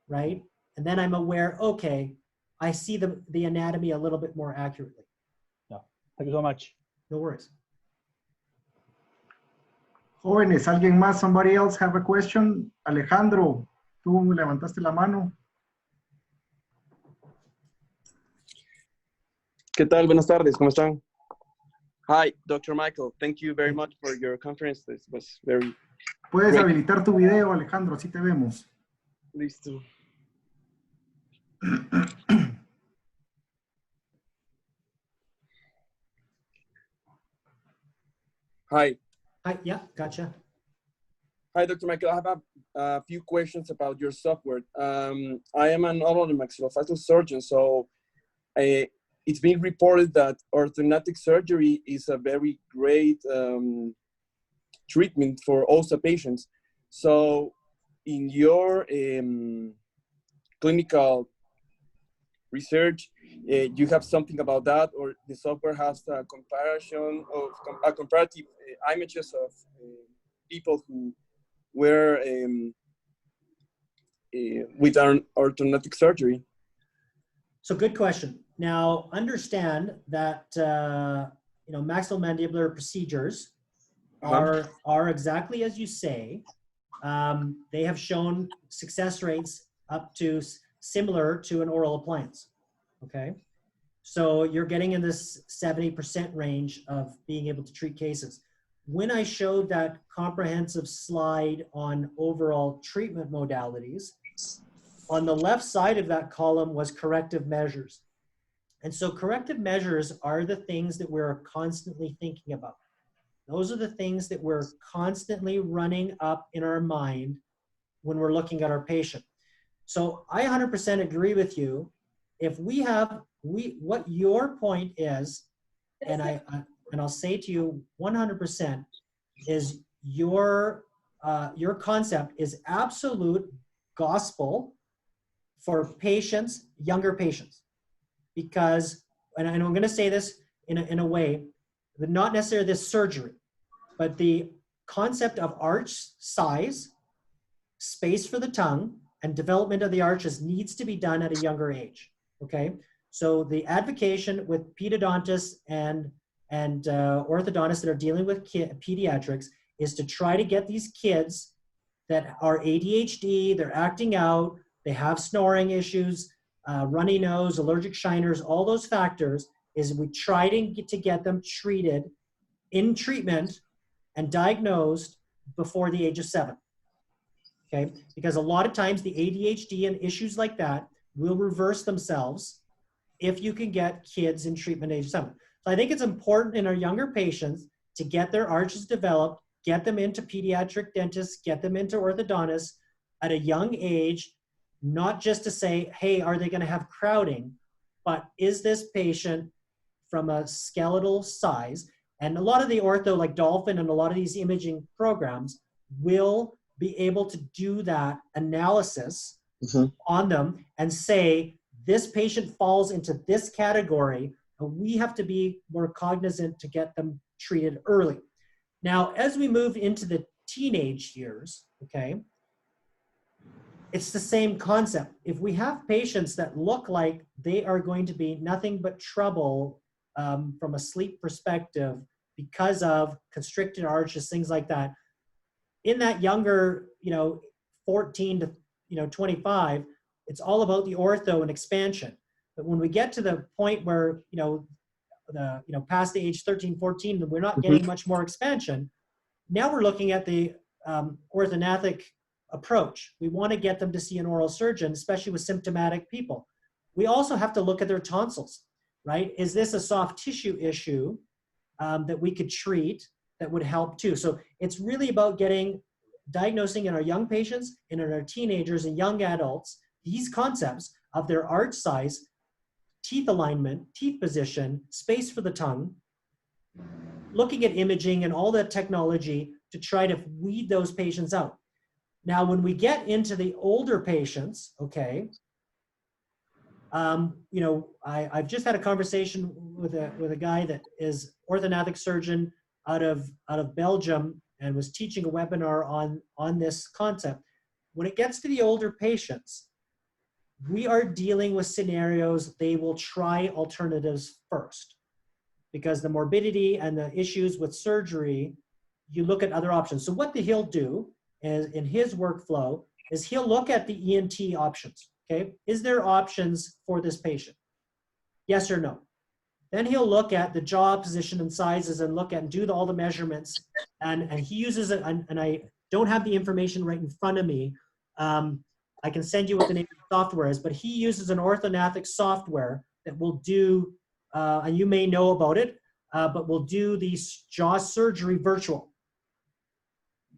right? And then I'm aware, okay, I see the anatomy a little bit more accurately. Yeah. Thank you so much. No worries. Jóvenes, ¿alguien más? Somebody else have a question? Alejandro, tú levantaste la mano. ¿Qué tal? Buenas tardes, ¿cómo están? Hi, Dr. Michael. Thank you very much for your conference. This was very Puedes great. habilitar tu video, Alejandro, así te vemos. Listo. Hi. Hi, yeah, gotcha. Hi, Dr. Michael. I have a few questions about your software. I am an oral and maxillofacial surgeon, so it's been reported that orthodontic surgery is a very great treatment for OSA patients. So in your clinical research, you have something about that, or the software has a comparison of comparative images of people who were with orthodontic surgery? So good question. Now understand that maxillomandibular procedures are exactly as you say. They have shown success rates up to similar to an oral appliance. Okay, so you're getting in this 70% range of being able to treat cases. When I showed that comprehensive slide on overall treatment modalities, on the left side of that column was corrective measures. And so corrective measures are the things that we're constantly thinking about. Those are the things that we're constantly running up in our mind when we're looking at our patient. So I 100% agree with you. If what your point is, and I'll say to you 100%, is your concept is absolute gospel for patients, younger patients. Because, and I'm going to say this in a way, that not necessarily this surgery, but the concept of arch size, space for the tongue, and development of the arches needs to be done at a younger age. Okay, so the advocation with pedodontists and orthodontists that are dealing with pediatrics is to try to get these kids that are ADHD, they're acting out, they have snoring issues, runny nose, allergic shiners, all those factors, is we try to get them treated in treatment and diagnosed before the age of 7. Okay, because a lot of times the ADHD and issues like that will reverse themselves if you can get kids in treatment age 7. So I think it's important in our younger patients to get their arches developed, get them into pediatric dentists, get them into orthodontists at a young age, not just to say, hey, are they going to have crowding, but is this patient from a skeletal size? And a lot of the ortho, like Dolphin and a lot of these imaging programs, will be able to do that analysis on them and say, this patient falls into this category, and we have to be more cognizant to get them treated early. Now, as we move into the teenage years, okay, it's the same concept. If we have patients that look like they are going to be nothing but trouble from a sleep perspective because of constricted arches, things like that, in that younger, 14 to 25, it's all about the ortho and expansion. But when we get to the point where, past the age 13, 14, we're not getting much more expansion. Now we're looking at the orthodontic approach. We want to get them to see an oral surgeon, especially with symptomatic people. We also have to look at their tonsils, right? Is this a soft tissue issue that we could treat that would help too? So it's really about diagnosing in our young patients and in our teenagers and young adults, these concepts of their arch size, teeth alignment, teeth position, space for the tongue, looking at imaging and all that technology to try to weed those patients out. Now, when we get into the older patients, okay, I've just had a conversation with a guy that is orthodontic surgeon out of Belgium and was teaching a webinar on this concept. When it gets to the older patients, we are dealing with scenarios they will try alternatives first, because the morbidity and the issues with surgery you look at other options. So what he'll do is in his workflow is he'll look at the ENT options. Okay, is there options for this patient? Yes or no? Then he'll look at the jaw position and sizes and look at and do all the measurements. And he uses it, and I don't have the information right in front of me. I can send you what the name of the software is, but he uses an orthognathic software that will do, and you may know about it, but will do the jaw surgery virtual.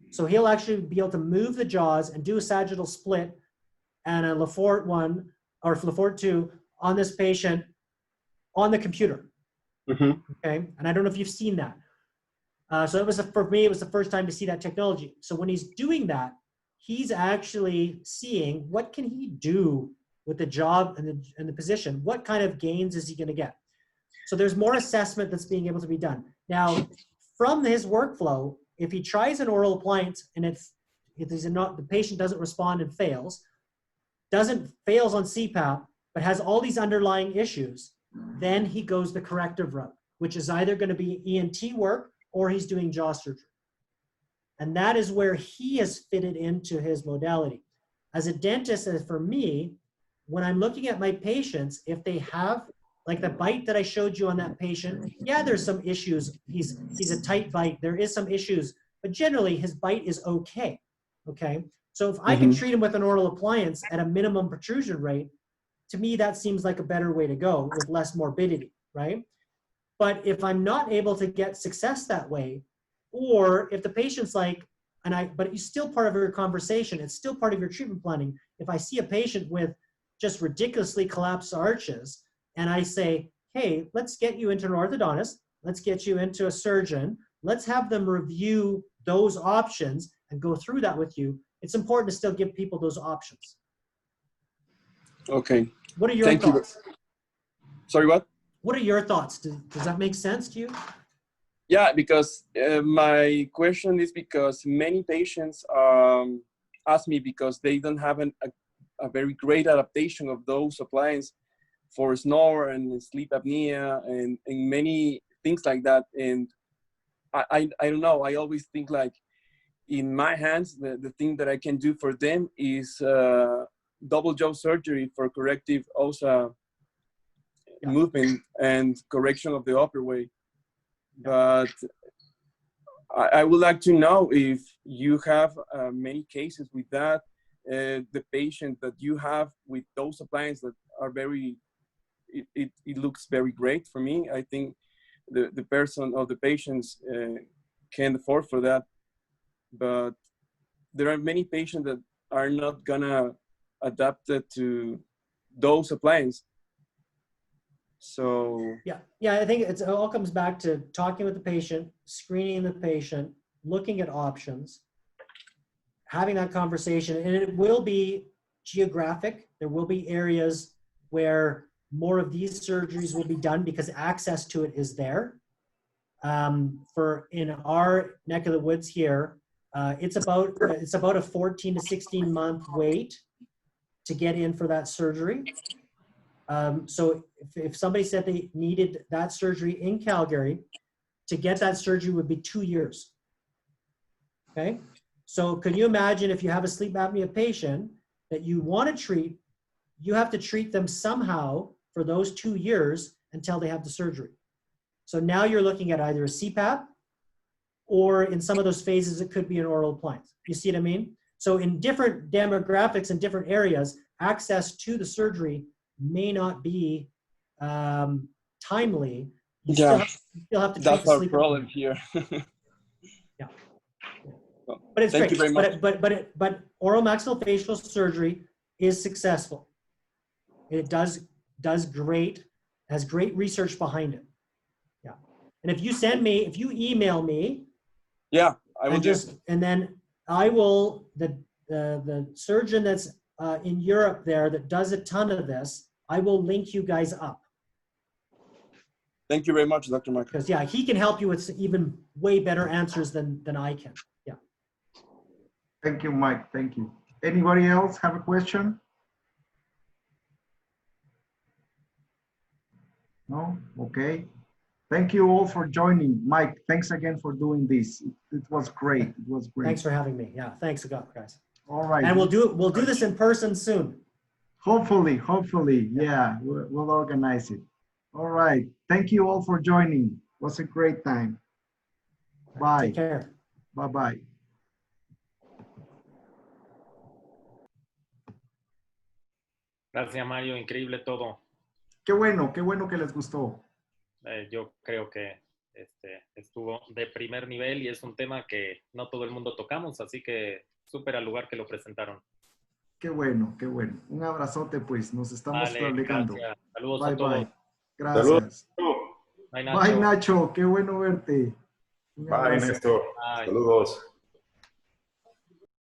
So he'll actually be able to move the jaws and do a sagittal split and a Lefort 1 or Lefort 2 on this patient on the computer. Mm-hmm. Okay, and I don't know if you've seen that. So it was for me, it was the first time to see that technology. So when he's doing that, he's actually seeing what can he do with the job and the position. What kind of gains is he going to get? So there's more assessment that's being able to be done. Now, from his workflow, if he tries an oral appliance and if the patient doesn't respond and fails on CPAP, but has all these underlying issues, then he goes the corrective route, which is either going to be ENT work or he's doing jaw surgery. And that is where he has fitted into his modality. As a dentist, as for me, when I'm looking at my patients, if they have, like the bite that I showed you on that patient, yeah, there's some issues. He's a tight bite. There is some issues, but generally his bite is okay. Okay. So if I can treat him with an oral appliance at a minimum protrusion rate, to me, that seems like a better way to go with less morbidity, right? But if I'm not able to get success that way, or if the patient's like, but it's still part of your conversation, it's still part of your treatment planning. If I see a patient with just ridiculously collapsed arches, and I say, hey, let's get you into an orthodontist, let's get you into a surgeon, let's have them review those options and go through that with you, it's important to still give people those options. Okay. What are your thoughts? Sorry, what? What are your thoughts? Does that make sense to you? Yeah, because my question is because many patients ask me because they don't have a very great adaptation of those appliances for snore and sleep apnea and many things like that. And I don't know, I always think like in my hands, the thing that I can do for them is double jaw surgery for corrective OSA movement and correction of the upper way. But I would like to know if you have many cases with that, the patient that you have with those appliances that are very, it looks very great for me. I think the person or the patients can afford for that. But there are many patients that are not gonna adapt it to those appliances. So yeah, I think it all comes back to talking with the patient, screening the patient, looking at options, having that conversation, and it will be geographic. There will be areas where more of these surgeries will be done because access to it is there. For in our neck of the woods here, it's about a 14 to 16 month wait to get in for that surgery. So if somebody said they needed that surgery in Calgary, to get that surgery would be 2 years. Okay. So can you imagine if you have a sleep apnea patient that you want to treat, you have to treat them somehow for those 2 years until they have the surgery. So now you're looking at either a CPAP or in some of those phases, it could be an oral appliance. You see what I mean? So in different demographics and different areas, access to the surgery may not be timely. You still have to treat that's the our sleep problem apnea. here. Yeah. Well, But it's thank great. you very much. But oral maxillofacial surgery is successful. It does great, has great research behind it. Yeah. And if you email me, Yeah, I will and then I will, the surgeon that's in Europe there that does a ton of this, I will link you guys up. Thank you very much, Dr. Michael. Because yeah, he can help you with even way better answers than I can. Yeah. Thank you, Mike. Thank you. Anybody else have a question? No? Okay. Thank you all for joining. Mike, thanks again for doing this. It was great. It was great. Thanks for having me. Yeah, thanks, guys. All right. And we'll do this in person soon. Hopefully. Yeah, we'll organize it. All right. Thank you all for joining. It was a great time. Bye. Take care. Bye-bye. Gracias, Mario. Increíble todo. Qué bueno que les gustó. Yo creo que estuvo de primer nivel y es un tema que no todo el mundo tocamos, así que súper al lugar que lo presentaron. Qué bueno. Un abrazote, pues. Nos estamos Vale, comunicando. gracias. Saludos Bye, a todos. bye. Gracias. Bye, Nacho. Bye, Nacho. Qué bueno verte. Un Bye, abrazo. Néstor. Bye. Saludos.